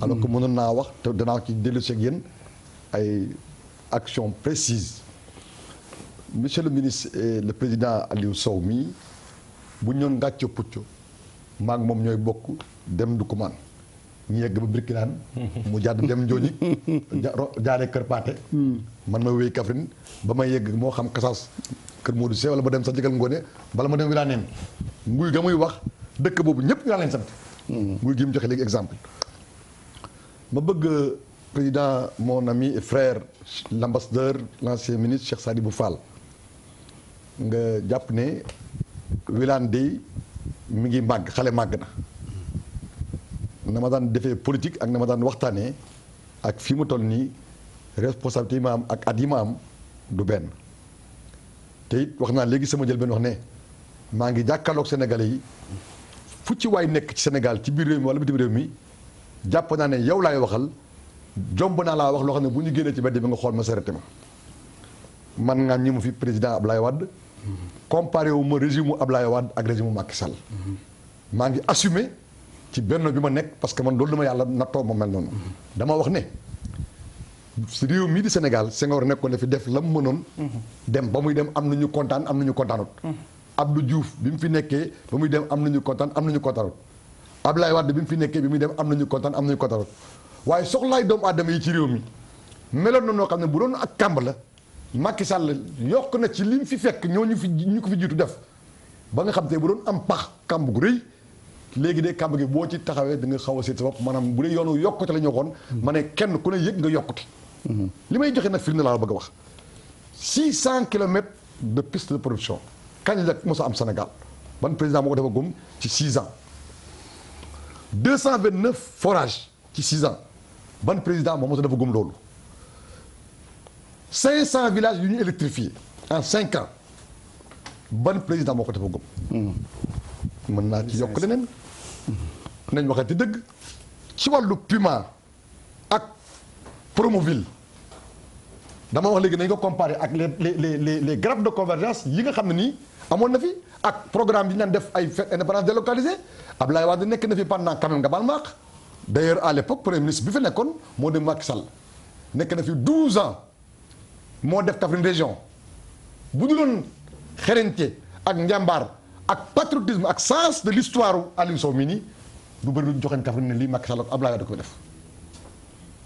alors que mënoon naa wax te danaa ci dellu si ak yéen ay action précise monsieur le ministre et le président Aliou Sow mi bu ñu doon ngàcco pucco maa ngi moom ñooy bokk dem Ndoukoumane ñu yegg ba Birkilane mu jàdd dem Njooñi jaaree Kër Paate man ma wéy Kaffrine ba may yegg moo xam Kasaas Kër Modou Seye wala ma dem sax jëgal Ngoone bala ma dem Wilane nguy ga muy wax dëkk boobu ñëpp ñu leen sant nguy gi mu joxe léegi exemple ma bëgg président mon ami et frère l'ambassadeur l'ancien ministre Cheikh Sadibou Fall nga jàpp ne Wilane dey mi ngi màgg xale màgg na ma daan defee politique ak na ma daan waxtaanee ak fi mu toll nii responsabilité yi ma am ak at yi ma am du benn te it wax naa léegi sama jël benn wax ne maa ngi jàkkaarloog Sénégalais yi fu ci waay nekk ci Sénégal ci biir réew mi wala bitim réew mi jàpp naa ne yow laay waxal jomb naa laa wax loo xam ne bu ñu génnee ci mbedd bi nga xool ma serete ma man nga ñi mu fi président Ablaye Wade comparé wu ma régime mu Ablaye Wade ak régime mu Macky Sall maa ngi assumé ci benn bi ma nekk parce que man loolu dama yàlla nattoo ma mel noonu dama wax ne réew mii di Sénégal Senghor nekkoon na fi def la mu mënoon dem ba muy dem am nañu kontaan am nañu kontaanut Abdou Diouf bi mu fi nekkee ba muy dem am nañu kontaan am nañu kontaanut Ablaye Wade bi mu fi nekkee bi muy dem am nañu kontaan am nañu kontaanut waaye soxlaay doomu aadama yi ci réew mi meloon na noo xam ne bu doon ak kàmb la Macky Sall yokk na ci li mu fi fekk ñu ko fi jiitu def ba nga xam te bu doon am pax kàmb gu rëy léegi de kàmb gi boo ci taxawee da nga xaw a seet sa bopp maanaam bu dee yoonu yokkute la ñu waxoon ma ne kenn ku ne yëg nga yokkute li may joxe nag firnde laa bëgg a wax 600 kilomètres de piste de production kañ la mos a am Sénégal ban président moo ko defagum ci 6 ans 229 forages ci 6 ans ban président moo mos a defagum loolu 500 villages yu ñu électrifié en 5 ans ban président moo ko defagum. mën naa ci yokk leneen. nañ waxati dëgg ci wàllu Puma ak Promoville dama wax léegi nañ ko comparé ak les grappes de convergence yi nga xam ne nii amoon na fi ak programme yi ñu naan def ay fête indépendance délocalisée Abdoulaye Wade nekk na fi pendant quand même nga baal ma àq d'ailleurs à l'époque premier ministre bi fi nekkoon moo dem Macky Sall nekk na fi 12 ans moo def Kaffrine région bu ñu doon xereñte ak njàmbaar ak patriotisme ak sens de l'histoire Aliou Sow mii nii du bëri lu ñu joxeen Kaffrine ne lii Macky Sall ak Abdoulaye Wade da koy def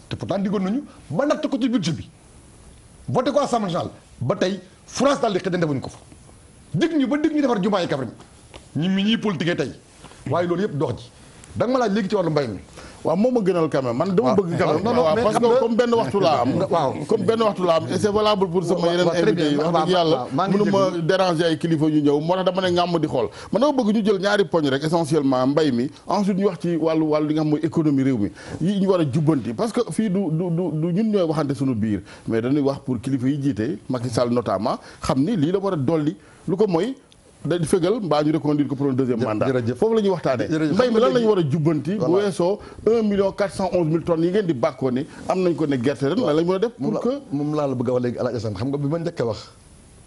te pourtant diggoon nañu ba natt ko ci budget bi voté ko Assemblée nationale ba tey France daal di xëy na defuñu ko fa dig ñu ba dig ñu defar jumaa yi Kaffrine ñi politique tey waaye loolu yëpp dox ji da nga ma laaj léegi ci wàllu mbay mi. waaw moom ma gënal quand même man dama bëgg quand même waaw parce que comme benn waxtu laa am waaw comme benn waxtu laa am et c'est valable pour sama yeneen invité yi wax dëgg yàlla mënuma déranger ay kilifa ñu ñëw moo tax dama ne ngàmm di xool man dama bëgg ñu jël ñaari poñ rek essentiellement mbay mi ensuite ñu wax ci wàllu li nga xam mooy économie réew mi yi ñu war a jubbanti parce que fii du ñun ñooy waxante suñu biir mais dañuy wax pour kilifa yi jiite Macky Sall notamment xam ni lii la war a dolli lu ko mooy day fegal mbaa ñu reconduire ko pour un deuxième mandat foofu la ñuy waxtaanee mbay mi lan la ñu war a jubbanti bu weesoo 1,411,000 tonnes yi ngeen di bàkkoo ni am nañ ko ne gerte ren lan la ñu mën a def pour que moom laa la bëgg a wax léegi Alaaji Assane xam nga bi ma njëkk a wax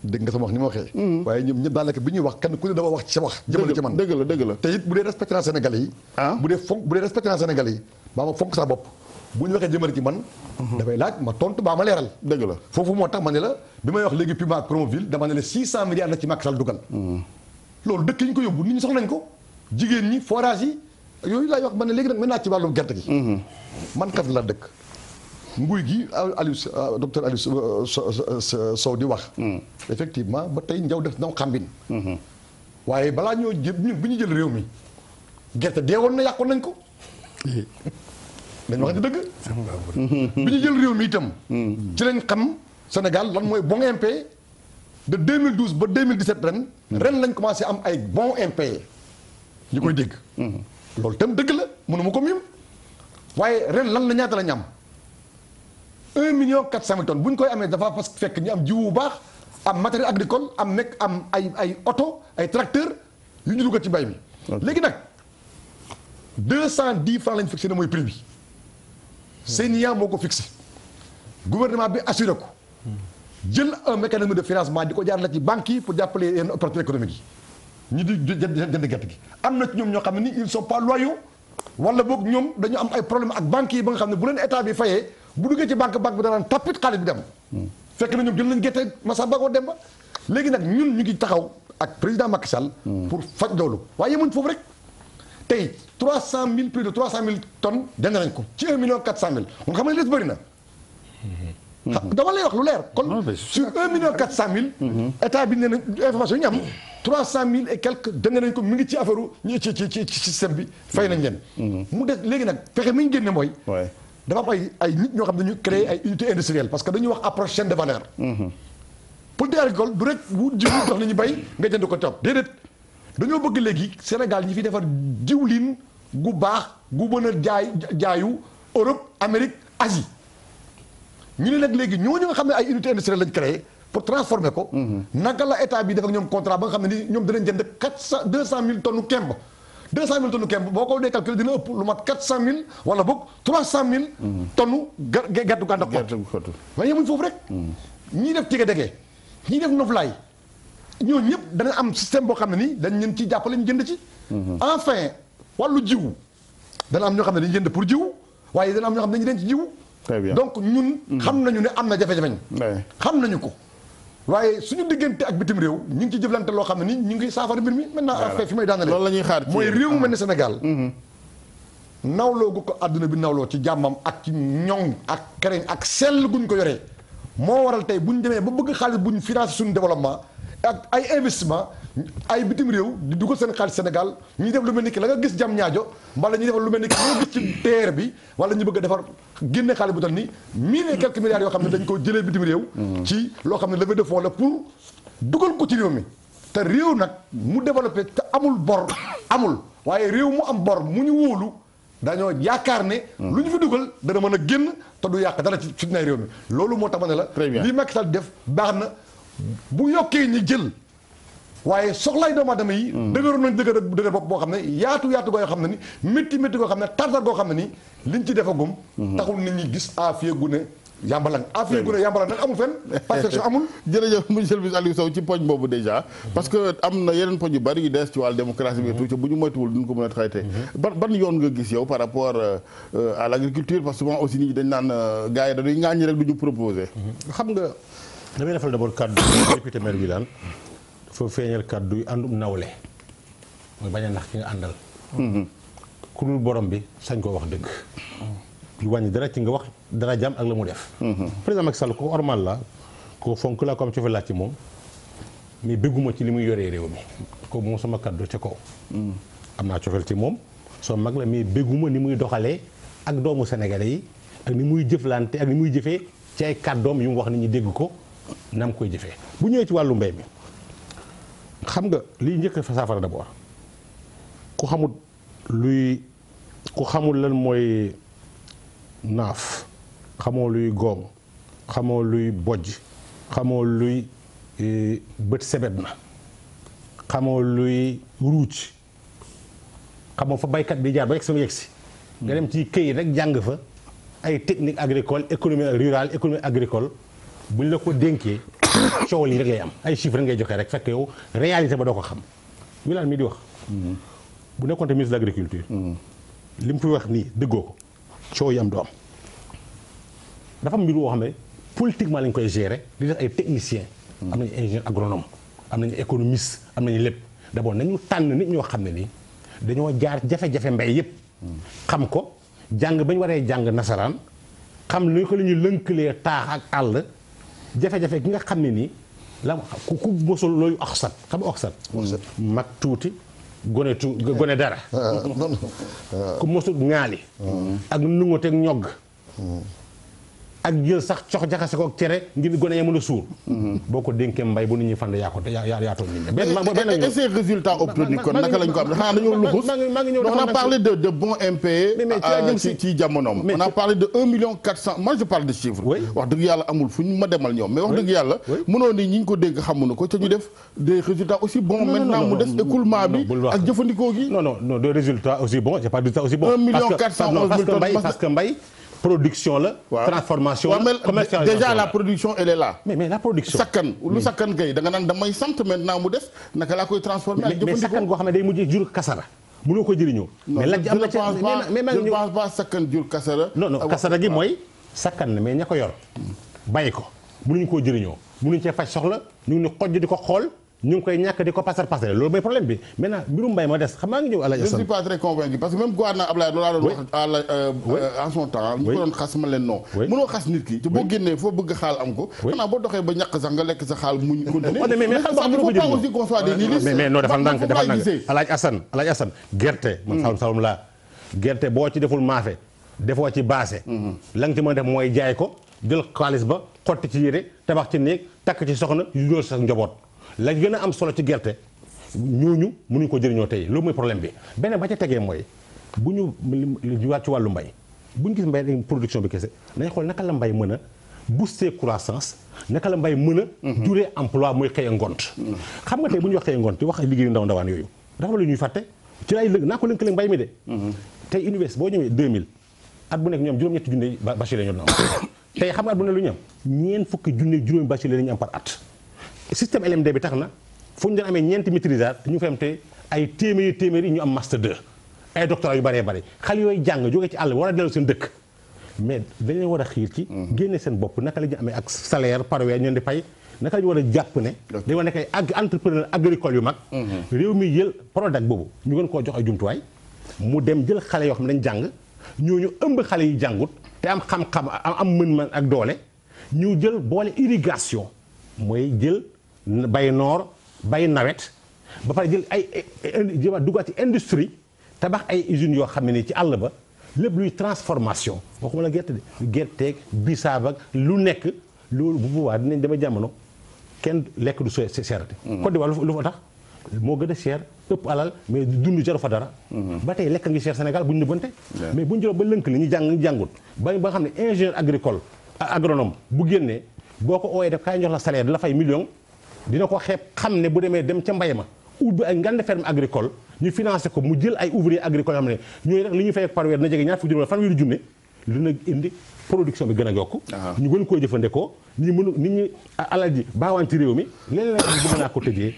dégg nga sama wax ni ma waxee waaye ñoom ñëpp daanaka bi ñuy wax kenn ku ne dafa wax ci sa wax jëmale ci man dëgg la te it bu dee respecté naa Sénégalais yi bu dee respecté naa Sénégalais yi baa ma fonk sa bopp bu ñu waxee jëmale ci man dafay laaj ma tontu baa ma leeral dëgg la foofu moo tax ma ne la bi may wax léegi Puma ak Promoville dama ne la 600 milliards la ci Macky Sall dugal loolu dëkk yi ñu ko yóbbu nit ñi soxla nañ ko jigéen ñi forage yi yooyu laay wax ma ne léegi nag maintenant ci wàllum gerte gi man Kaffrine laa dëkk nguy gi Aliou docteur Aliou Sow di wax effectivement ba tey njaw def naw xambin waaye balaa ñoo jël bi ñu jël réew mi gerte deewoon na yàqoon nañ ko dañ wax dëgg bi ñu jël réew mi itam ci lañ xam Sénégal lan mooy bon impayé de 2012 ba 2017 ren lañ commencé am ay bon impayé ñu koy dégg loolu itam dëgg la mënuma ko miim waaye ren lan la ñaata la ñu am 1,400,000 tonnes bu ñu koy amee dafa parce que fekk ñu am jiwu bu baax am matériel agricole am nekk am ay oto ay tracteur yu ñu dugal ci mbay mi léegi nag 210 francs lañ fixé ne mooy prix bi CNIA moo ko fixé gouvernement bi assuré ko jël un mécanisme de financement di ko jaar la ci banques yi pour jàppale yenn opérateurs économiques yi ñi di jënd gerte gi am na ci ñoom ñoo xam ne ni ils sont pas loyaux wala boog ñoom dañu am ay problème ak banques yi ba nga xam ne bu leen état bi fayee bu duggee ci banque bi danaan tapit xaalis bi dem fekk na ñoom jël nañ gerte Massamba ko dem ba léegi nag ñun ñu ngi taxaw ak président Macky Sall pour faj loolu waaye yemuñ foofu rek tey 300,000 plus de 300,000 tonnes jënd nañ ko ci 1,400,000 kon xam nga les bëri na dama lay wax lu leer kon sur 1,400,000 état bi nee na information yi ñu am 300,000 et quelques jënd nañ ko mi ngi ci affaire ñu ci système bi fay nañ leen mu des léegi nag fexe mi ñu génne mooy dafa am ay nit ñoo xam ne dañu créer ay unité industrielle parce que dañuy wax approche chaîne de valeur politique agricole du rek bu jiw dox nañu bay nga jënd ko topp déedéet dañoo bëgg léegi Sénégal ñi fi defar jiwlin gu baax gu mën a jaayu Europe Amérique Asie ñu ne nag léegi ñooñu nga xam ne ay unité industrielle lañ créé pour transformer ko naka la état bi def ak ñoom contrat ba nga xam ne ni ñoom danañ jënd 200,000 tonnes kemb 200,000 tonnes kemb boo ko dee calculé dina ëpp lu mat 400,000 wala boog 300,000 tonnes gerte gànda xott waaye yemuñ foofu rek ñii def tige degee ñii def noflaay ñooñu ñëpp dana am système boo xam ne nii dañ leen ci jàppale ñu jënd ci enfin wàllu jiwu dana am ñoo xam ne dañu jënd pour jiwu waaye dana am ñoo xam ne dañu denc ci jiwu donc ñun xam nañu ne am na jafe-jafe xam nañu ko waaye suñu diggante ak bitim réew ñu ngi ci jëflante loo xam ne ni ñu ngi saafara mbir mi maintenant affaire fi may daanale loolu la ñuy xaar mooy réew mu mel ne Sénégal nawloo gu ko àdduna bi nawloo ci jàmmam ak ci ñoŋ ak kereñ ak sell guñ ko yoree moo waral tey bu ñu demee ba bëgg xaalis bu ñu financé suñu développement ak ay investissement ay bitim réew di dugal seen xaalis Sénégal ñuy def lu mel ni ki la nga gis jam ñaajo mbala ñuy defar lu mel ni ki la nga gis ci TER bi wala ñu bëgg a defar génne xaalis bu tal ni 1000 et quelques milliards yoo xam ne dañ ko jëlee bitim réew ci loo xam ne levée de fonds la pour dugal ko ci réew mi te réew nag mu développé te amul bor amul waaye réew mu am bor mu ñu wóolu dañoo yaakaar ne lu ñu fi dugal dana mën a génn te du yàq dara ci fitnaay réew mi loolu moo tax ma ne la lii Macky Sall def baax na bu yokkee ñi jël waaye soxlaay doomu aadama yi dëgëroon nañ dëgër bopp boo xam ne yaatu goo xam ne ni métti goo xam ne tartar goo xam ne ni liñ ci defagum taxul nit ñi gis affaire gu ne yàmbalang nag amul fenn perfection amul jërëjëf monsieur le ministre Aliou Sow ci poñ boobu déjà parce que am na yeneen poñ yu bari yu des ci wàllu démocratie bi tout bu ñu moytuwul duñ ko mën a traité ban yoon nga gis yow par rapport à l'agriculture parce que souvent aussi nit ñi dañ naan gars yi dañuy ŋaaññi rek du ñu proposé xam nga damay defal d'abord kàddu député maire bi daan dafa feeñal kàddu yu àndum nawle mooy bañ a nax ki nga àndal ku dul borom bi sañ koo wax dëgg lu wàññi dara ci nga wax dara jàmm ak la mu def président Macky Sall ko ormal la ko fonk la ko am cofe laa ci moom mais bëgguma ci li muy yoree réew mi ko moom sama kàddu ca kaw am naa cofeel ci moom soo mag la mais bëgguma ni muy doxalee ak doomu sénégalais yi ak ni muy jëflante ak ni muy jëfee ci ay kàddoom yu mu wax nit ñi dégg ko nam koy jëfee bu ñëwee ci wàllu mbay mi xam nga liy njëkk fa saafara d'abord ku xamul lan mooy naaf xamoo luy goom xamoo luy bojj xamoo luy bët sebet na xamoo luy ruuj xamoo fa baykat bi jaar ba yegg sama yegsi nga dem ci këyit rek jàng fa ay technique agricole économie rurale économie agricole buñ la ko dénkee coow lii rek lay am ay chiffres ngay joxe rek fekk yow réalité ba doo ko xam Wilane mii di wax bu nekkoon te ministre de l'agriculture li mu fi wax nii dëggoo ko coow yi am du am dafa am mbir boo xam ne politiquement lañ koy gérer di def ay techniciens am nañu ingénieur agronome am nañu économiste am nañu lépp d'abord nañu tànn nit ñoo xam ne nii dañoo jaar jafe-jafe mbay yépp xam ko jàng ba ñu waree jàng nasaraan xam lu ko la ñuy lënkalee taax ak àll jafe-jafe gi nga xam ne nii la ku mosul looyu oxsat xam nga oxsat mag tuuti gone dara ku mosul ŋaali ak nungoteeg ñogg ak jël sax cox jaxase ko ak cere ngir gone ya mën a suur boo ko dénkee mbay bu nit ñi fand yaatoo nit ñi benn ces résultats obtenus kon naka lañ ko am xanaa dañoo luxus on a parlé de bons impayés ci jamonoom on a parlé de 1,4 million moi je parle de chiffres wax dëgg yàlla amul fu ñu ma demal ñoom mais wax dëgg yàlla mënoo ni ñi ñu ko dégg xamuñu ko te ñu def des résultats aussi bons maintenant mu des écoulement bi ak jëfandikoo gi non des résultats aussi bons j'ai pas de résultats aussi bons 1,411 million parce que mbay production la transformation la commercialisation déjà la production elle est là mais la production sakkan lu sakkan kay da nga naan damay sant maintenant mu des naka laa koy transformer ak mais sakkan goo xam ne day mujj jur kasara mënoo ko jëriñoo mais la am na ci je pense pas sakkan jur kasara non kasara gi mooy sakkan na mais ña ko yor bàyyi ko mënuñu koo jëriñoo mënuñu cee faj soxla ñu ngi xojj di ko xool ñu ngi koy ñàkk di ko pasar loolu mooy problème bi maintenant mbirum mbay ma des xam nga ñëw Alaaji Assane je ne suis pas très convaincu parce que même gouvernement Ablaye loolu laa doon wax en son temps ñu ko doon xas ma leen non mënoo xas nit ki te boo génnee foo bëgg xaal am ko xanaa boo doxee ba ñàkk sax nga lekk sa xaal muñ continuer mais xaal il faut pas aussi qu'on soit des nihilistes mais non defal ndànk Alaaji Assane gerte man salum laa gerte boo ci deful maafe defoo ci baase la nga ci mën a def mooy jaay ko jël xaalis ba xotti ci yére tabax ci néeg takk ci soxna yu dool sa njaboot la gën a am solo ci gerte ñooñu mënuñu ko jëriñoo tey loolu mooy problème bi beneen ba ca tegee mooy bu ñu waat ci wàllu mbay bu ñu gis mbay production bi kese nañ xool naka la mbay mën a booster croissance naka la mbay mën a juree emploi muy xëy a ngont xam nga tey bu ñuy wax xëy a ngont di wax liggéeyu ndaw ndawaan yooyu dafa la ñuy fàtte ci lay naa ko lënkale mbay mi de tey université boo ñëwee 2000 at bu nekk ñoom juróom-ñetti junne bachelier ñoo am tey xam nga at bu ne lu ñu am ñeent fukki junne juróomi bachelier la ñu am par at système LMD bi tax na fu ñu doon amee ñeenti maîtrisard ñu fa am te ay téeméeri ñu am master 2 ay doctorat yu bëree bëri xale yooyu jàng jógee ci àll war a dellu seen dëkk mais dañu war a xiir ci génne seen bopp naka la ñu amee ak salaire par weer ñeen di fay naka la ñu war a jàpp ne dañu war a nekk ay entrepreneur agricole yu mag réew mi jël Prodac boobu ñu gën koo jox ay jumtuwaay mu dem jël xale yoo xam ne dañ jàng ñooñu ëmb xale yi jàngut te am xam-xam am mën-mën ak doole ñu jël boole irrigation mooy jël bay noor bay nawet ba pare jël ay duggaat ci industrie tabax ay usines yoo xam ne nii ci àll ba lépp luy transformation waxuma la gerte de gerteeg bisaab ak lu nekk loolu bu boobaa dinañ dema jamono kenn lekk du seerati. Côte d'Ivoire lu fa tax moo gën a cher ëpp alal mais dund jaru fa dara. ba tey lekk ngi cher Sénégal bu ñu nëbbante. mais bu ñu jëloon ba lënk li ñu jàngut ba nga xam ne ingénieur agricole agronome bu génnee boo ko ooyee def kaay jox la salaire di la fay million dina ko xeeb xam ne bu dem ca mbay ma ubbi ay ngande ferme agricole ñu financé ko mu jël ay ouvrier agricole yoo xam ne ñooy rek li ñu fay par weer na jege ñaar fukki junni wala fanweeri junni dina indi production bi gën a yokku. ñu gën koo jëfandikoo nit ñi alal ji baawaan ci réew mi léeg-léeg bëgg naa ko tëjee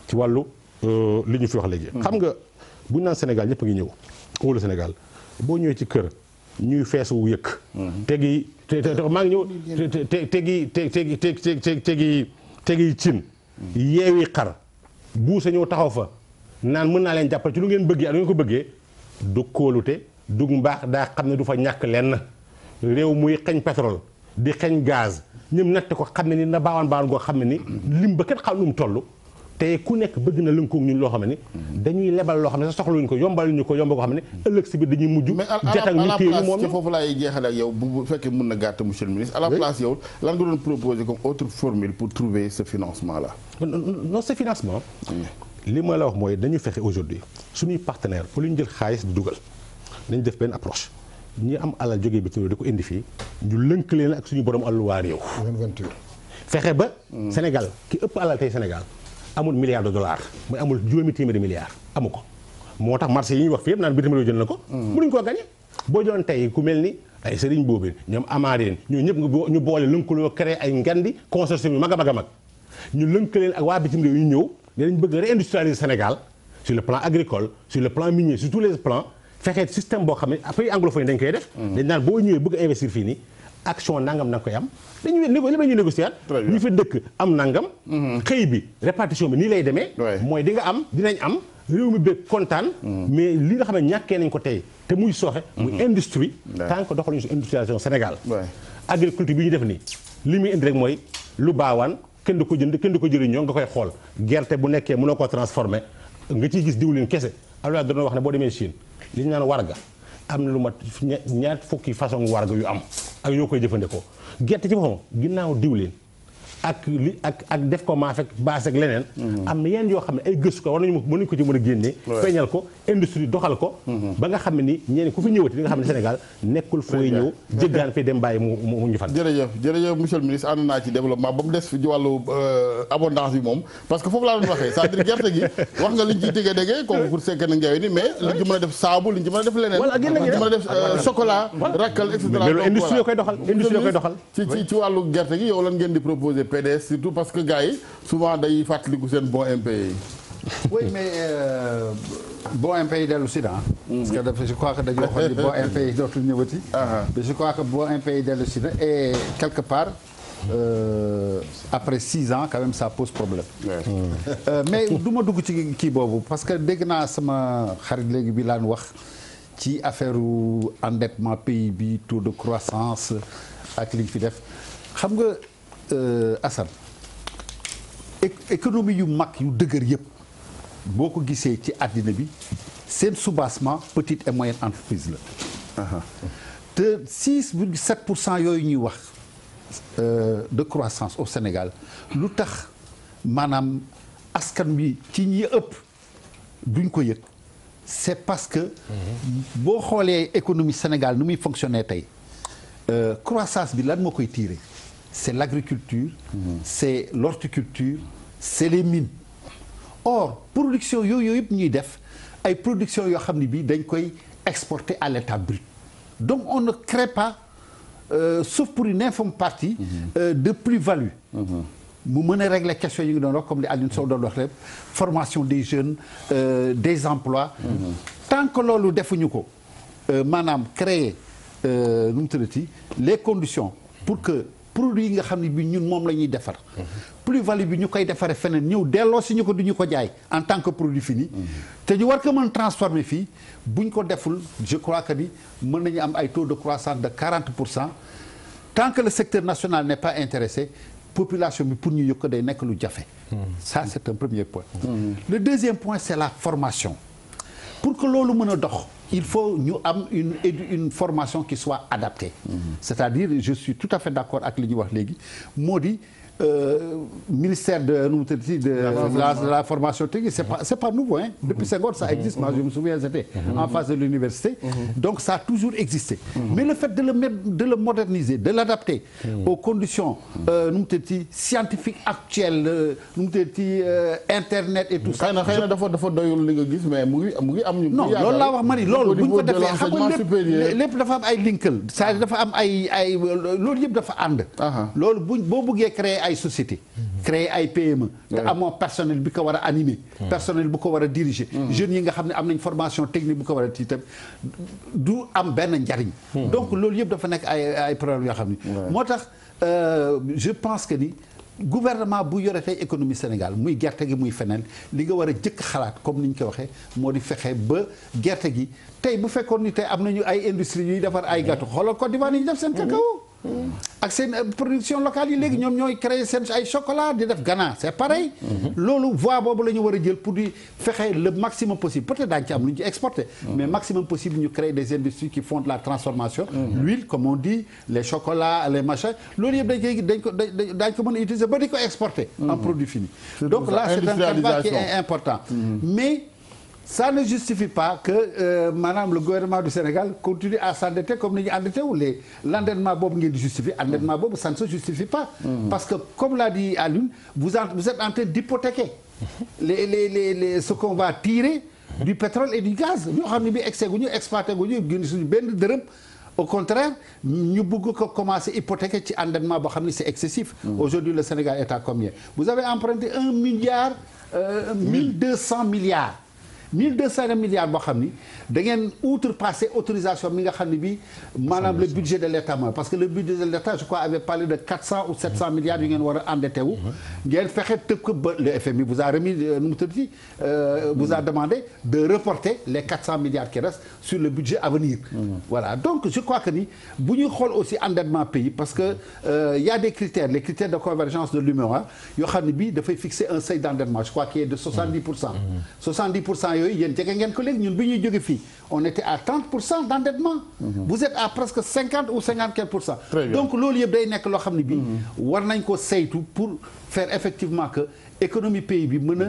ci wàllu li ñu fi wax léegi. xam nga bu ñu naan Sénégal ñëpp a ngi ñëw wóolu Sénégal boo ñëwee ci kër ñuy feesu yëkk. tegi maa ngi ñëw tegi cin yeewi xar buuse ñëw taxaw fa naan mën naa leen jàppale ci lu ngeen bëggee ak lu ngeen ko bëggee du kóolute du mbaax daa xam ne du fa ñàkk lenn réew muy xeñ pétrole di xeñ gaz ñëm natt ko xam ne ni na baawaan goo xam ne ni lim ba kenn xam nu mu toll te ku nekk bëgg na lënkoog ñun loo xam ne dañuy lebal loo xam ne sa soxluñu ko yombal ñu ko yomba koo xam ne ëllëg si biir dañuy mujj jatag ñu téye moom ci foofu laay jeexale ak yow bu fekkee mën na gàtt monsieur le ministre à la place yow lan nga doon proposer comme autre formule pour trouver ce financement là non ce financement li ma la wax mooy dañu fexe aujourd'hui suñuy partenaire pour lu ñu jël xaalis di dugal nañ def benn approche ñi am alal jógee bitim réew di ko indi fii ñu lënk leen ak suñu borom allu waa réew fexe ba Sénégal ki ëpp alal tey Sénégal amul milliard de dollars mooy amul juróomi téeméeri milliards amu ko moo tax marché yi ñuy wax fii yëpp naan bitim réew jël na ko mënuñ koo gagné boo jëloon tey ku mel ni ay Serigne Boubène ñoom Amareen ñoo ñëpp ñu boole lënkaloo créé ay ngandi consortium yu mag a mag a mag ñu lënkaleen ak waa bitim réew yu ñëw ne dañ bëgg réindustrialiser Sénégal sur le plan agricole sur le plan minier sur tous les plans fexee système boo xam ne pays anglophone dañ koy def dañ naan boo ñëwee bëgg investir fii nii action nangam na nga koy am dañuy li may ñu négocier ñu fi dëkk am nangam xëy bi répartition bi nii lay demee mooy di nga am dinañ am réew mi bëgg kontaan mais li nga xam ne ñàkkee nañ ko tey te muy sooxe muy industrie tant que doxaluñu si industrialisation Sénégal agriculture bi ñu def nii li muy indi rek mooy lu baawaan kenn du ko jënd kenn du ko jëriñoo nga koy xool gerte bu nekkee mënoo koo transformé nga ciy gis diwlin kese alors doon wax ne boo demee Chine li ñu naan warga am na lu mat ñaar fukki façon warga yu am ak yoo koy jëfandikoo gerte ci boppam ginnaaw diwlin ak li ak def ko maaf ak baas ak leneen am na yenn yoo xam ne ay gëstu ko war nañu mënuñu ko ci mën a génnee feeñal ko industrie doxal ko ba nga xam ne ni ñeen ku fi ñëwati di nga xam ne Sénégal nekkul fooy ñëw jéggaan fi dem bàyyi mu ñu fan jërëjëf monsieur le ministre ànd naa ci développement ba mu des ci wàllu abondance bi moom parce que foofu laa doon waxee c'est-à-dire gerte gi wax nga li ñu ciy tégee dégee kooku pour sekke na ngeew ni mais li ñu ci mën a def saabu li ñu ci mën a def leneen li ñu ci mën a def chocolat rakkal et cetera loolu industrie yoo koy doxal industrie yoo koy doxal ci wàllu gerte gi yow lan ngeen di proposer PDS surtout parce que gars yi souvent day fàttaliku seen bon impayé yi. oui mais bon impayé dellu si na parce que dafa je crois que dañoo waxoon ni bon impayé dootul ñëwati. mais je crois que bon impayé dellu si na et quelque part après 6 ans quand même ça pose problème. mais du ma dugg ci kii boobu parce que dégg naa sama xarit léegi bi laan wax ci affaire endettement pays bi taux de croissance ak li ñu fi def xam nga. Assane économie yu mag yu dëgër yëpp boo ko gisee ci àddina bi seen soubassement petite et moyenne entreprise la te 6,7% yooyu ñuy wax de croissance au Sénégal lu tax maanaam askan wi ci ñi ëpp duñ ko yëg c'est parce que boo xoolee économie Sénégal nu muy fonctionner tey croissance bi lan moo koy tirer c'est l'agriculture, c'est l'horticulture, c'est les mines. Or production yooyu yëpp ñuy def ay production yoo xam ne bii dañ koy exporter à l'état brut. Donc on ne crée pas sauf pour une infime partie de plus-value. mu mën a régler question yi ngi doon wax comme li Alioune Sow doon wax rek formation des jeunes des emplois. Tant que loolu defuñu ko maanaam créer nu mu tuddati les conditions pour que produit yi nga xam ne bi ñun moom la ñuy defar plus-value bi ñu koy defaree feneen ñëw delloo si ñu ko du ñu ko jaay en tant que produit fini te ñu war ko mën transformer fii buñ ko deful je crois que ni mën nañu am ay taux de croissance de 40% tant que le secteur national n'est pas intéressé population bi pour ñu yëg ko day nekk lu jafe ça c'est un premier point le deuxième point c'est la formation pour que loolu mën a dox il faut ñu am une formation qui soit adaptée c'est-à-dire je suis tout à fait d'accord ak li ñuy wax léegi moo di ministère de la formation technique, c'est pas nouveau, hein. Depuis Senghor ça existe. Moi je me souviens, j'étais en face de l'université. Donc ça a toujours existé. Mais le fait de le moderniser, de l'adapter aux conditions scientifiques actuelles, internet et tout ça. xëy na dafa doyul li nga gis mais mu ngi am ñu. non loolu laa wax ma ni loolu bu ñu ko defee xam nga lépp dafa am ay linkal c'est-à-dire dafa am ay loolu yëpp dafa ànd. loolu boo bëggee créer ay société créer ay PME. te amoo personnel bi ko war a animer. personnel bu ko war a diriger. jeunes yi nga xam ne am nañ formation technique bu ko war a tiitam du am benn njariñ. donc loolu yëpp dafa nekk ay problèmes yoo xam ni. moo tax je pense que ni. gouvernement bu yore tey économie Sénégal muy gerte gi muy feneen li nga war a jëkk xalaat comme ni ñu ko waxee moo di fexe ba gerte gi tey bu fekkoon ni tey am nañu ay industrie yuy defar ay gâteau xoolal Côte d'Ivoire yi def seen cacao ak seen production locale yi léegi ñoom ñooy créer seen ay chocolat di def Ghana c'est pareil. loolu voie boobu la ñu war a jël pour di fexe le maximum possible peut-être daañu ci am lu ñu ci exporter. mais maximum possible ñu créer des industries qui font de la transformation. l'huile comme on dit les chocolats les machins loolu yëpp dañ ko mën a utiliser ba di ko exporter. en produit fini. donc là c'est un combat qui est important. mais ça ne justifie pas que maanaam le gouvernement du Sénégal continue à s'endetter comme ni ñu endetté wu l'endettement boobu ngeen di justifier endettement boobu ça ne se justifie pas. parce que comme l'a dit Alioune vous êtes en train d'hypothéquer ce qu'on va tirer du pétrole et du gaz ñoo xam ne bi excès gu ñu exploité gu ñu gën suñu benn dërëm. au contraire ñu bëgg ko commencer hypothéquer ci endettement boo xam ne c'est excessif. Aujourd'hui le Sénégal est à combien? Vous avez emprunté 1 milliard 1200 milliards. 1200 milliards boo xam ni da ngeen outrepasser autorisation mi nga xam ne bi maanaam le budget de l'État mooy parce que le budget de l'État je crois avait parlé de 400 ou 700 milliards yu ngeen war a endetté wu ngeen fexe tëb ko ba le FMI vous a remis nu mu tudd vous a demandé de reporter les 400 milliards qui restent sur le budget à venir. Voilà donc je crois que ni bu ñuy xool aussi endettement pays parce que y a des critères les critères de convergence de l'UEMOA yoo xam ne bi dafay fixer un seuil d'endettement je crois qui est de 70%. 70% yooyu yéen jege ngeen ko léegi ñun bi ñuy jóge fii on était à 30% d'endettement. Vous êtes à presque 50 ou 54%. Donc loolu yëpp day nekk loo xam ne bi war nañ ko saytu pour faire effectivement que économie pays bi mën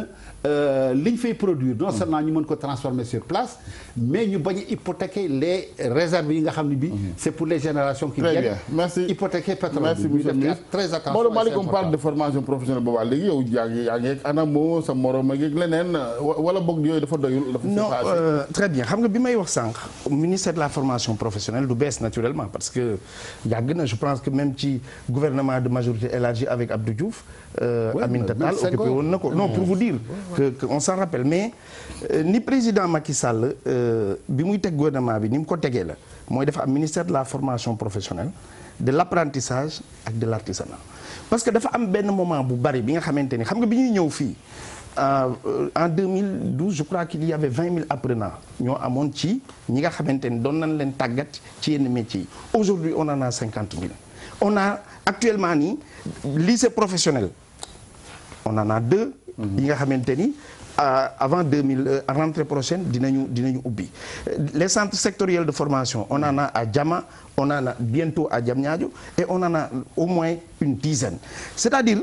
a li ñu fay produire non seulement ñu mën ko transformer sur place mais ñu bañ a hypothéquer les réserves yi nga xam ne bi c'est pour les générations qui viennent. Merci. Hypothéquer pétrole Merci monsieur le ministre. très attention. Maodo Malick on parle de formation professionnelle boobaa léegi yow yaa ngi ANAMO sa morom ak leneen wala boog yooyu dafa doyul. non très bien xam nga bi may wax sànq ministère de la formation professionnelle du bees naturellement parce que yàgg na je pense que même ci gouvernement de majorité élargie avec Abdou Diouf. Aminata Tall occupé woon na ko non pour vous dire que on s'en rappelle mais ni président Macky Sall bi muy teg gouvernement bi ni mu ko tegee la mooy dafa am ministère de la formation professionnelle de l'apprentissage ak de l'artisanat parce que dafa am benn moment bu bari bi nga xamante ni xam nga bi ñuy ñëw fii en 2012 je crois qu'il y avait 20 000 apprenants ñoo amoon ci ñi nga xamante ni doon nañ leen tàggat ci yenn métiers yi aujourd'hui on en a 50 000 on a actuellement nii lycée professionnel on en a 2 yi nga xamante ni avant 2000 rentrée prochaine dinañu ubbi les centres sectoriels de formation on en a à Diama on en a bientôt à Diamniadio et on en a au moins une dizaine c'est-à-dire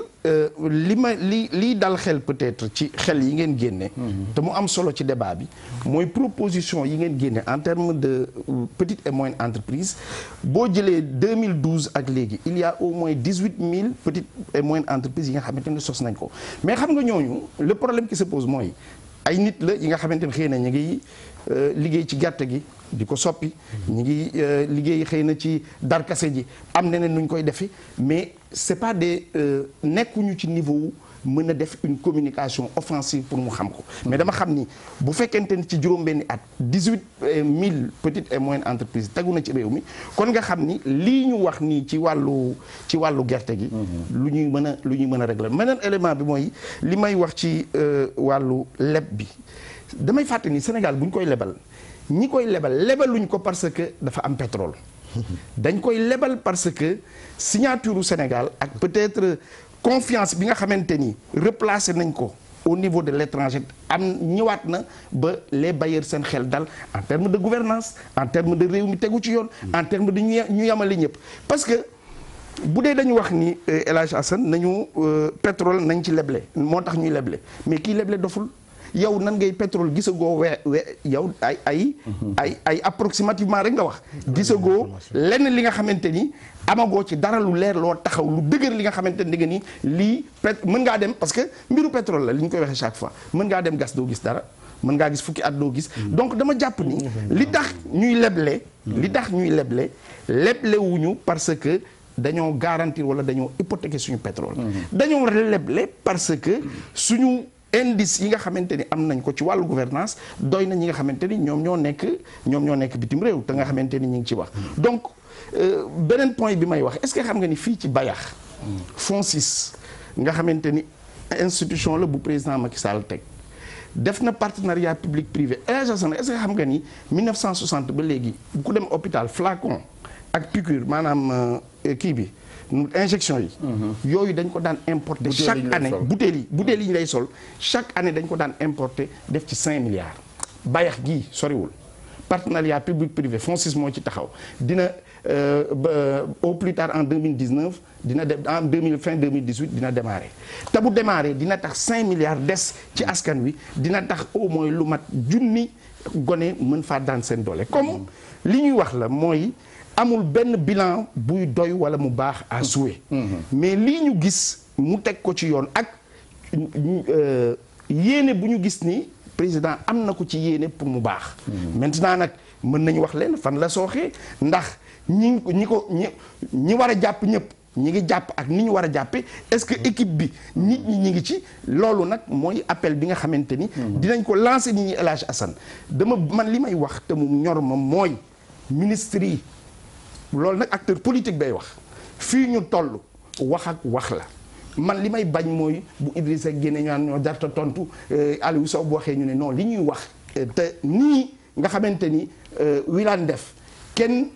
li dal xel peut-être ci xel yi ngeen génne te mu am solo ci débat bi mooy proposition yi ngeen génne en termes de petites et moyennes entreprises boo jëlee 2012 ak léegi il y a au moins 18 000 petites et moyennes entreprises yi nga xamante ne sos nañ ko mais xam nga ñooñu le problème qui se pose mooy ay nit la yi nga xamante ne xëy na ñu ngi liggéey ci gerte gi di ko soppi ñu ngi liggéey xëy na ci darkase ji am neneen nuñ koy defe mais c'est pas des nekkuñu ci niveau mën a def une communication offensive pour mu xam ko mais dama xam ni bu fekkente ni ci juróom-benni at 18 000 petites et moyennes entreprises tegu na ci réew mi kon nga xam ni lii ñu wax nii ci wàllu gerte gi lu ñuy mën a régler meneen élément bi mooy li may wax ci wàllu leb bi damay fàtte ni Sénégal bu ñu koy lebal ñi koy lebaluñ ko parce que dafa am pétrole dañ koy lebal parce que signature u Sénégal ak peut-être confiance bi nga xamante ni replacé nañ ko au niveau de l'étranger am ñëwaat na ba les bailleurs seen xel dal en termes de gouvernance en termes de réew mi tegu ci yoon en termes de ñu yamale ñëpp parce que bu dee dañu wax ni El Hadj Assane nañu pétrole nañ ci leble moo tax ñuy leble mais kii leble doful yow nan ngay pétrole gisagoo yow ay approximativement rek nga wax gisagoo lenn li nga xamante ni amagoo ci dara lu leer loo taxaw lu dëgër li nga xamante ni nga ni lii mën ngaa dem parce que mbiru pétrole la li ñu koy waxee chaque fois mën ngaa dem gas doo gis dara mën ngaa gis fukki at doo gis donc dama jàpp ni li tax ñuy leble wuñu parce que dañoo garantir wala dañoo hypothéquer suñu pétrole dañoo leble parce que suñu indice yi nga xamante ni am nañ ko ci wàllu gouvernance doy na ñi nga xamante ni ñoom ñoo nekk bitim réew te nga xamante ni ñu ngi ci wax donc beneen point bi may wax est-ce que xam nga ni fii ci Bayax FONSIS nga xamante ni institution la bu président Macky Sall teg def na partenariat public privé est-ce que xam nga ni 1960 ba léegi ku dem hôpital flacon ak piqûre maanaam kii bi injection yi yooyu dañ ko daan importer chaque année butéel yi ñu lay sol chaque année dañ ko daan importer def ci 5 milliards Bayax gii soriwul partenariat public privé FONSIS moo ci taxaw dina au plus tard en 2019 dina dem en fin 2018 dina démarrer te bu démarrer dina tax 5 milliards des ci askan wi dina tax au moins lu mat junni gone mën faa daan seen doole comme li ñuy wax la mooy amul benn bilan buy doy wala mu baax à souhait mais lii ñu gis mu teg ko ci yoon ak yéene bu ñu gis ni président am na ko ci yéene pour mu baax maintenant nag mën nañu wax leen fan la sooxee ndax ñi war a jàpp ñëpp ñi ngi jàpp ak ni ñu war a jàppe est-ce que équipe bi nit ñi ngi ci loolu nag mooy appel bi nga xamante ni dinañ ko lancer nit ñi El Hadj Assane man li may wax te mu ñor ma mooy ministre yi loolu nag acteur politique bay wax fii ñu toll wax ak wax la man li may bañ mooy bu Idrissa génne ñaan ñoo jarta tontu Aliou Sow bu waxee ñu ne non li ñuy wax te nii nga xamante ni wilaan def kenn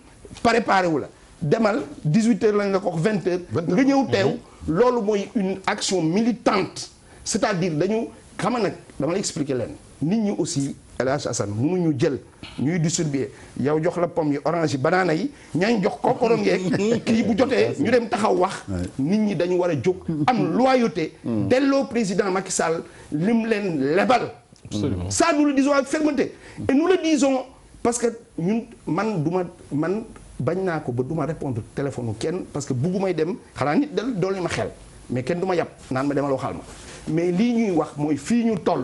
préparé wu la demal 18h lañ la ko wax 20h nga ñëw teew loolu mooy une action militante c'est-à-dire dañu xama nag dama la expliquer leen nit ñi aussi El Hadj Assane mënuñu jël ñuy distribuer yow jox la pomme yi orange yi banana yi ñaañ jox ko korom yeeg kii bu jotee ñu dem taxaw wax nit ñi dañu war a jóg am loyauté delloo président Macky Sall lim leen lebal ça nous le disons avec fermeté et nous le disons parce que ñun man bañ naa ko ba du ma répondre téléphone kenn parce que buggumay dem xanaa nit dool ma xel mais kenn du ma yàpp naan ma demal waxal ma mais lii ñuy wax mooy fii ñu toll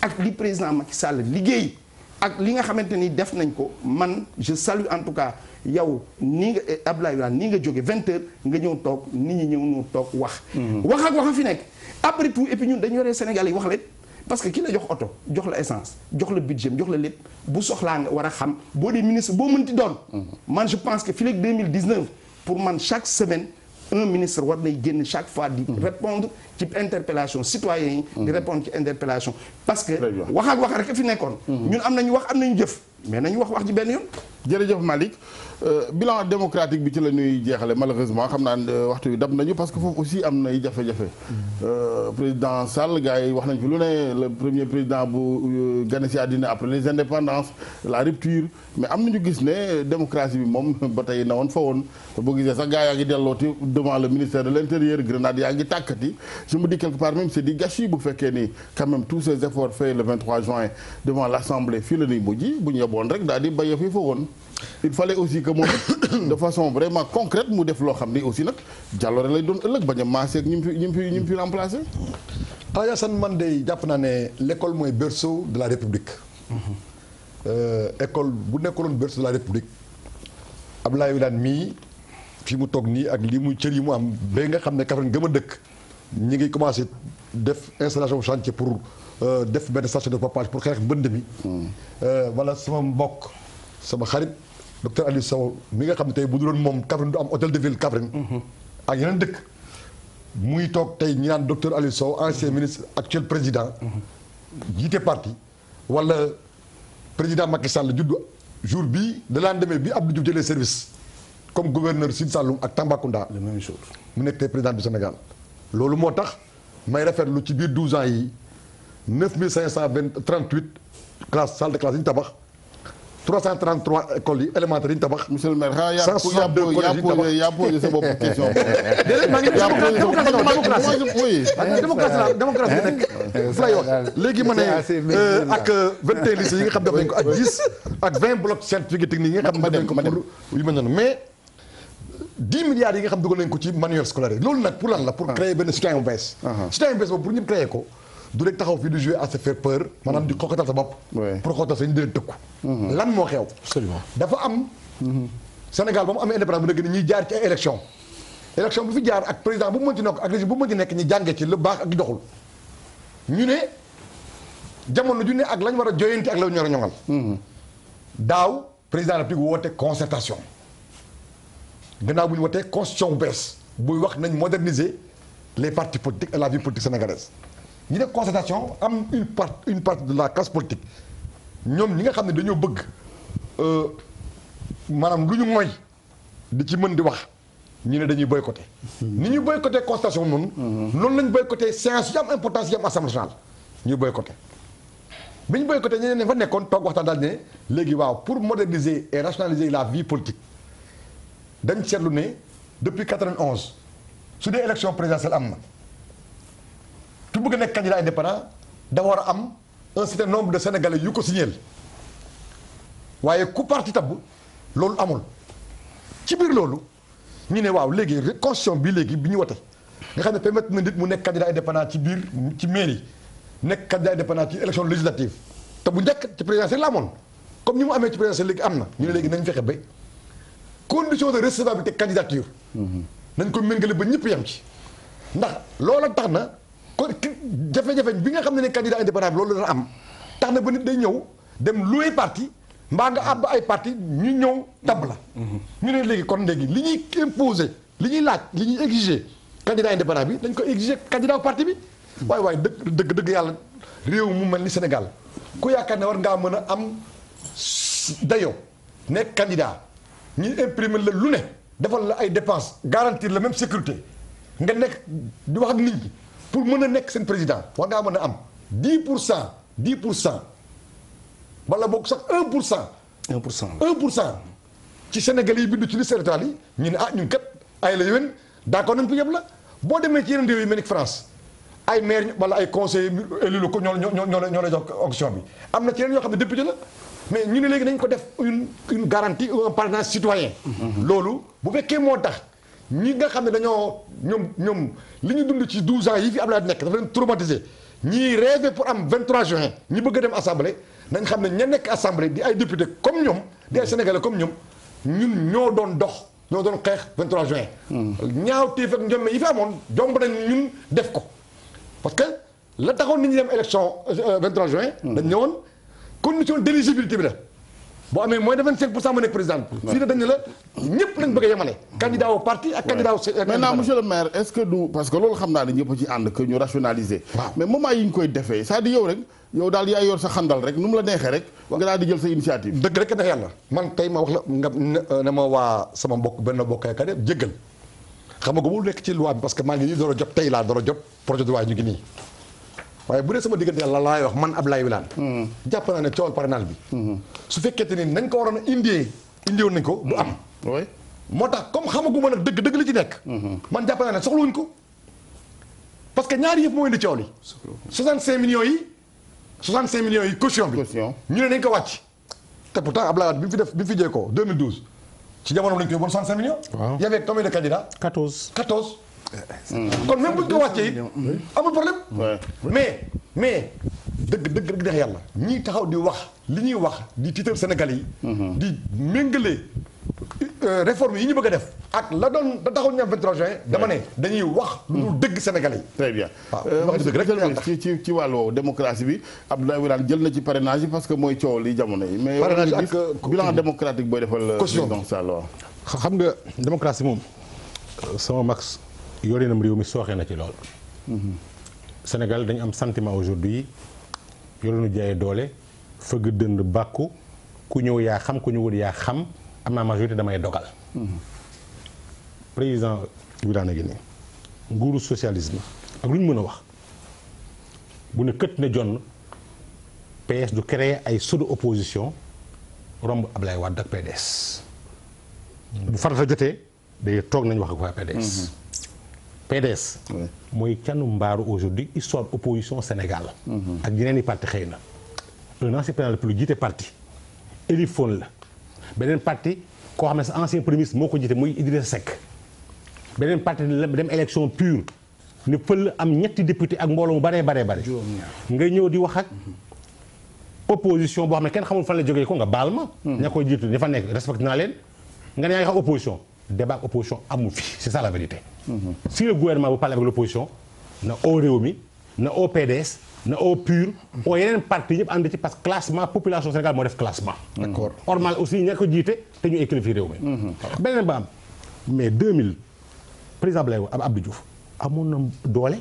ak li président Macky Sall liggéey ak li nga xamante ni def nañ ko man je salue en tout cas yow nii nga Abdoulaye Wade nii nga jóge 20h nga ñëw toog nit ñi ñëw ñu toog wax ak wax a fi nekk après tout et puis ñun dañu yoree Sénégal yi wax leen parce que ki la jox oto jox la essence jox la budget jox la lépp bu soxlaa nga war a xam boo dee ministre boo mënti doon man je pense que fii léegi 2019 pour man chaque semaine un ministre war nay génn chaque fois di répondre ci interpellation citoyens yi di répondre ci interpellation parce que wax rek a fi nekkoon ñun am nañu wax am nañu jëf mais nañu wax ji benn yoon jërëjëf Malick bilan démocratique bi ci la ñuy jeexale malheureusement xam naa waxtu wi dab nañu parce que foofu aussi am nay jafe-jafe président Sall gars yi wax nañ fi lu ne le premier président bu gane si àddina après les indépendances la rupture mais am nañu gis ne démocratie bi moom ba tey na woon fa woon te boo gisee sax gars yaa ngi dellooti devant le ministère de l'intérieur grenade yaa ngi tàkkati je me dis quelque part même c'est du gâchis bu fekkee ni quand même tous ces efforts faits le 23 juin devant l'Assemblée fii la ñuy mujj bu ñu yeboon rek daal di béye fii fa woon il fallait aussi que moom de façon vraiment concrète mu def loo xam ni aussi nag jàlloore lay doon ëllëg bañ a maasee ak ñi mu fi remplacé. Assane man de jàpp naa ne l'école mooy berceau de la République. École bu nekkoloon berceau de la République Abdoulaye Wilane mii fi mu toog nii ak lii muy cër yi mu am ba nga xam ne Kaffrine gëm a dëkk ñi ngi commencé def installation chantier pour def benn station de pompage pour xeex mbënd mi. wala sama mbokk sama xarit. docteur Aliou Sow mi nga xam ne tey bu duloon moom Kaffrine du am hôtel de ville Kaffrine ak yeneen dëkk muy toog tey ñi naan docteur Aliou Sow ancien ministre actuel président jiite parti wala président Macky Sall juddu jour bi de lendemain bi Abdou Diouf jëlee service comme gouverneur Sine Saloum ak Tambacounda le même jour mu nekk tey président du Sénégal loolu moo tax may rafetlu ci biir 12 ans yi 9538 classe salle de classe yi ñu tabax 333 écoles yi élémentaires yi ñu tabax. monsieur le maire xanaa 162 collèges yi ñu tabax yaa posé sa bopp question. déedéet maa ngi démocratie bi nekk fu lay wax léegi ma ne ak 21 lycées yi nga xam def nañ ko ak 10 ak 20 blocs scientifiques et techniques yi nga xam def nañ ko pour yu mel noonu mais 10 milliards yi nga xam dugal nañ ko ci manuel scolaire loolu nag pour lan la pour créer benn citoyen bu bees citoyen bu bees boobu pour ñu créer ko du rek taxaw fii di jouer à se faire peur maanaam di xookatal sa bopp pour xookatal sa ñu dee tëkku lan moo xew absolument dafa am Sénégal ba mu amee indépendance bu dëgg ni ñuy jaar ci ay élection bu fi jaar ak président bu mu mënti nekk ak régime bu mu mënti nekk ñu jàngee ci lu baax ak doxul ñu ne jamono ju ne ak lañ war a joyanti ak la ñu war a ñoŋal daaw président de la République woote concertation gannaaw bu ñu wootee constitution bu bees buy wax nañ moderniser les partis politiques et la vie politique sénégalaise ñu def concertation am une partie de la classe politique ñoom ñi nga xam ne dañoo bëgg maanaam lu ñu mooy di ci mën di wax ñu ne dañuy boycotté ni ñuy boycotté concertation noonu noonu lañ boycotté séance yi am importance yi am assemblée nationale ñuy boycotté bi ñu boycotté ñeneen ne fa nekkoon toog waxtaan daal ne léegi waaw pour moderniser et rationaliser la vie politique dañ seetlu ne depuis 91 su dee élection présidentielle am na tu bëgg nekk candidat indépendant dafa war a am un certain nombre de sénégalais yu ko signeel waaye ku parti tabb loolu amul ci biir loolu ñu ne waaw léegi constitution bi léegi bi ñu wote nga xam ne permettre na nit mu nekk candidat indépendant ci biir ci mairie nekk candidat indépendant ci élection législative te bu njëkk ci présidentielle la amoon comme ni mu amee ci présidentielle léegi am na ñu ne léegi nañ fexe ba condition de recevabilité candidature nañ ko méngale ba ñëpp yem ci ndax loola tax na kon jafe-jafe bi nga xam ne candidat indépendant bi loolu dana am tax na ba nit day ñëw dem louer parti mbaa nga àbb ay parti ñu ñëw tabb la ñu ne léegi kon léegi li ñuy imposer li ñuy laaj li ñuy exiger candidat indépendant bi dañ ko exiger candidat parti bi waaye dëgg yàlla réew mu mel ni Sénégal ku yaakaar ne war ngaa mën a am dayoo nekk candidat ñu imprimer la lu ne defal la ay dépenses garantir la même sécurité nga nekk di wax ak nit ñi pour mën a nekk seen président war ngaa mën a am 10% wala boog sax 1% ci Sénégal yi bindu ci liste électorale yi ñu ne ñun kat ay la yéwén d'accord nañ ko yëpp la boo demee ci yeneen réew yi mel ni France ay maire wala ay conseillers élus locaux ñoo la jox option bi am na ci yeneen yoo xam ne député la mais ñu ne léegi nañ ko def une garantie un parrainage citoyen loolu bu fekkee moo tax ñi nga xam ne dañoo ñoom li ñu dund ci 12 ans yi fi Abdoulaye nekk dafa leen traumatisé ñiy rêvé pour am 23 juin ñi bëgg a dem assemblée nañ xam ne ña nekk assemblée di ay député comme ñoom di ay sénégalais comme ñoom ñun ñoo doon dox ñoo doon xeex 23 juin ñaaw téef ak njom yi fi amoon jomb nañ ñun def ko parce que la taxoon nit ñi dem élection 23 juin dañ ñëwoon condition d'éligibilité bi la boo amee moins de 25% ma nekk président fii ne dañ ne la ñëpp lañ bëgg a yemale candidat au parti ak candidat au maintenant monsieur le maire est-ce que du parce que loolu xam naa ne ñëpp ci ànd que ñu rationaliser mais moment yi ñu koy defee c'est-à-dire yow daal yaa yor sa xandal rek nu mu la neexee rek nga daal di jël sa initiative dëgg rek neex yàlla man tey ma wax la nga ne ma waa sama mbokk benn mbokk yaakaar yëpp jéggal xam nga ko bu nekk ci loi bi parce que maa ngi nii door a jot tey laa door a jot projet de loi ñu ngi nii waaye bu dee sama diggante yàlla laay wax man Abdoulaye Wilane jàpp naa ne coowal parrainage bi su fekkente ni nañ ko waroon a indiwoon nañ ko du am moo tax comme xamaguma nag dëgg li ci nekk man jàpp naa ne soxlawuñ ko parce que ñaari yëpp moo indi coow li 65 millions yi caution bi ñu ne nañ ko wàcc te pourtant Abdoulaye Wade bi mu fi jee ko 2012 ci jamono lañ koy bon 65 millions y avait combien de candidats 14 kon même bu ñu ko wàccee it amul problème mais dëgg neex yàlla ñii taxaw di wax li ñuy wax di tiital Sénégal yi di méngale réforme yi ñu bëgg a def ak la taxaw ñu am 23 juin dama ne dañuy wax lu dul dëgg Sénégal yi très bien wax dëgg rek ci wàllu woowu démocratie bi Abdoulaye Wilane jël na ci parrainage yi parce que mooy coow li jamono yi mais parrainage ak bilan démocratique booy defal président Sall waaw xam nga démocratie moom sama max yorinam réew mi sooxee na ci lool Sénégal dañu am sentiment aujourd'hui yorinu jaay doole fëgg dënd bàkku ku ñëw yaa xam ku ñëwul yaa xam am naa majorité damay dogal président Wilane a gi nii nguuru socialisme ak lu ñu mën a wax bu ne kët ne jonn PS du créer ay pseudo opposition romb Ablaye Wade ak PDS. bu farata jotee day toog nañ wax ak waa PDS. PDS. mooy canu mbaaru aujourd'hui histoire opposition Sénégal. ak yeneen i parti xëy na. un ancien président de la jiite parti. élifoon la. beneen parti koo xam ne sa ancien premier ministre moo ko jiite muy Idrissa Seck. beneen parti dem élection pure. ne fël am ñetti député ak mbooloo mu baree. ngay ñëw di wax ak. opposition boo xam ne kenn xamul fan la jógee ko nga baal ma. ña koy jiitu ña fa nekk respecté naa leen. nga ne yaa ngi xam opposition débat ak opposition amul fii c'est ça la vérité. Si le gouvernement veut parler avec l'opposition na oo Rewmi na oo PDS na oo PUR oo yeneen parti yëpp ànd ci parce que classement population Sénégal moo def classement. d'accord normal aussi ña ko jiite te ñu équilibré réew mi. beneen ba am mais 2000 président Abdou Diouf amoon na doole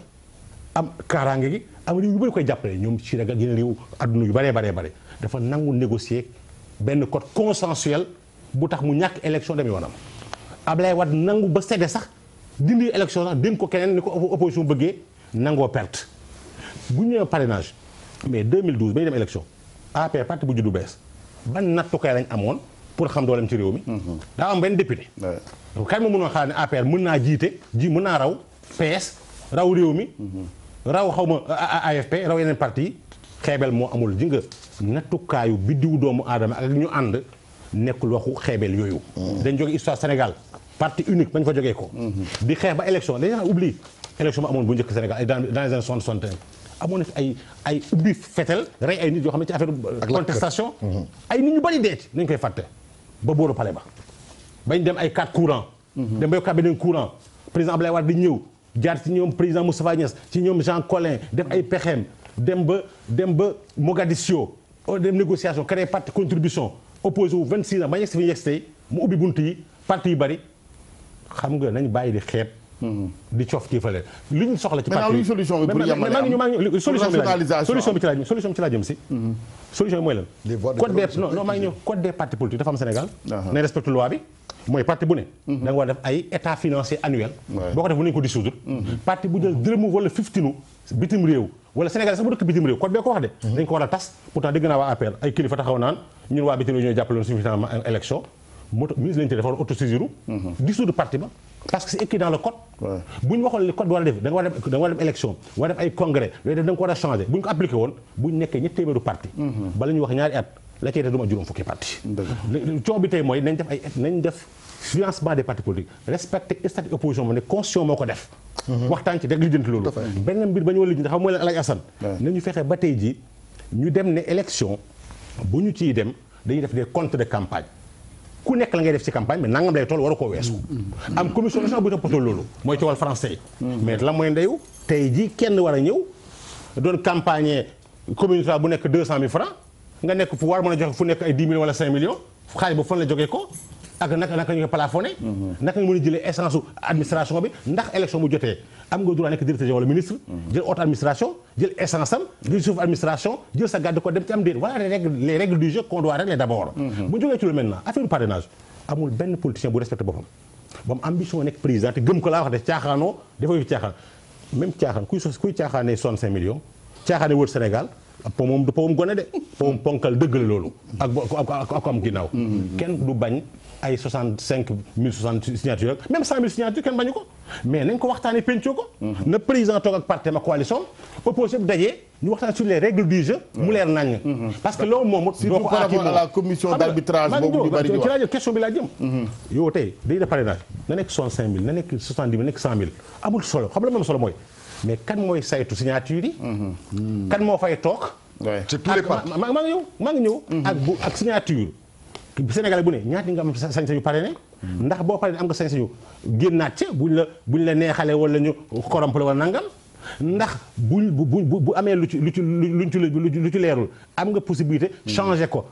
am kaaraange gi am réew yu bëri koy jàppale ñoom ci rek ak yeneen réew adduna yu bëree dafa nangu négocier benn code consensuel bu tax mu ñàkk élection dem yoonam Ablaye Wade nangu ba sedde sax dindi élection sax dénk ko keneen ni ko opposition bëggee nangoo perte bu ñu ñëwee parrainage mais 2012 ba ñu dem élection APR parti bu juddu bees ban nattukaay lañ amoon pour xam dooleem ci réew mi. daa am benn député. kan ma mënoon xalaat ne APR mën naa jiite mën naa raw PS raw réew mi. raw xaw ma AFP raw yeneen parti yi xeebel moo amul ji nga nattukaayu biddiwu doomu aadama ak ñu ànd nekkul waxu xeebel yooyu. dañ jóge histoire Sénégal parti unique bañ fa jógee ko. di xeex ba élection dañu naan oublie élection ba amoon bu njëkk Sénégal ay dans les années 60 amoon na fi ay ubbi fetel rey ay nit yoo xam ne ci affaire contestation ay nit ñu bari deeti nañ koy fàtte ba booru palais ba bañ dem ay 4 courants dem ba yokkaat beneen courant président Abdoulaye Wade di ñëw jaar ci ñoom président Moustapha Niasse ci ñoom Jean Collin def ay pexeem dem ba Mogadiscio dem négociation créé parti contribution opposé wu 26 ans ba yegg si fi ñu yegg tey mu ubbi bunt yi parti yu bari xam nga nañ bàyyi di xeeb di coof kii fële li ñu soxla ci parti yi solution bi pour yemale am solution bi ci laa jëm si solution bi mooy lan code des non maa ngi ñëw code des partis politiques dafa am Sénégal nañ respecte loi bi mooy parti bu ne da nga war def ay état financier annuel boo ko def bu nañu ko dissoudre parti bu jël dërëmu wala 15 bitim réew wala Sénégal sax bu dëkk bitim réew code bee ko wax de dañ ko war a tas pourtant dégg naa waa APR ay kilifa taxaw naan ñun waa bitim réew ñooy jàppaloon suñu finalement élection ministre lañu te dafa war a autosaisir dissoudre parti ba parce que c'est écrit dans le code bu ñu waxoon li code bi war a def da nga war a def élection war a def ay congrès yooyu def da nga ko war a changer bu ñu ko appliqué woon bu ñu nekkee ñetti téeméeru parti bala ñu wax ñaari at la cay def du ma juróom fukki parti coow bi tey mooy nañ def financement des partis politiques respecter statut opposition moo ne constitution moo ko def waxtaan ci rek lijjanti loolu benn mbir ba ñu war a lijjanti xam mooy leen Alaaji Assane nañu fexe ba tey ji ñu dem ne élection bu ñu ciy dem dañuy def des comptes de campagne ku nekk la ngay def ci campagne mais nangam lay toll war a koo weesu am commission nationale bu toppatoo loolu mooy coowal français mais la mooy ndeyu tey ji kenn war a ñëw doon campagne commune bu nekk 200 000 francs nga nekk fu war mën a joxe fu nekk ay 10 millions wala 5 millions xaalis ba fan la jógee ko ak naka ñu ko plafonné naka nga mën a jëlee essence administration bi ndax élection bu jotee am nga droit nekk directeur wala ministre jël haute administration jël essence am jël suuf administration jël sa gàddu ko dem ci am déet voilà les règles du jeu qu'on doit régler d'abord bu jógee ci loolu maintenant affaire parrainage amul benn politicien bu respecté boppam ba mu ambition nekk président te gëm ko laa wax de caaxaanoo dafa fi caaxaan même caaxaan kuy caaxaanee 65 millions caaxaane wër Sénégal po moom du po moom gone de po moom ponkal dëgg la loolu ak am ginnaaw kenn du bañ ay 65 060 signatures même 100 000 signatures kenn bañu ko mais nañ ko waxtaanee pencoo ko na président toog ak parti ma coalition opposé bu dajee ñu waxtaan sur les règles du jeu mu leer nañ parce que loolu moom doo ko aaki moom à la commission d'arbitrage boobu ñu bari di wax ci laa jël question bi laa jëm yow tey dañuy def parrainage na nekk 65 000 na nekk 70 000 na nekk 100 000 amul solo xam la même solo mooy mais kan mooy saytu signature yi kan moo fay toog c'est tous les partis maa ngi ñëw ak signature Sénégal bu ne ñaati nga am sañ-sañu parrainé ndax boo parrainé am nga sañ-sañu génnaat ca buñ la neexale wala ñu corrompre wala nangam ndax bu amee lu ci leerul am nga possibilité changer ko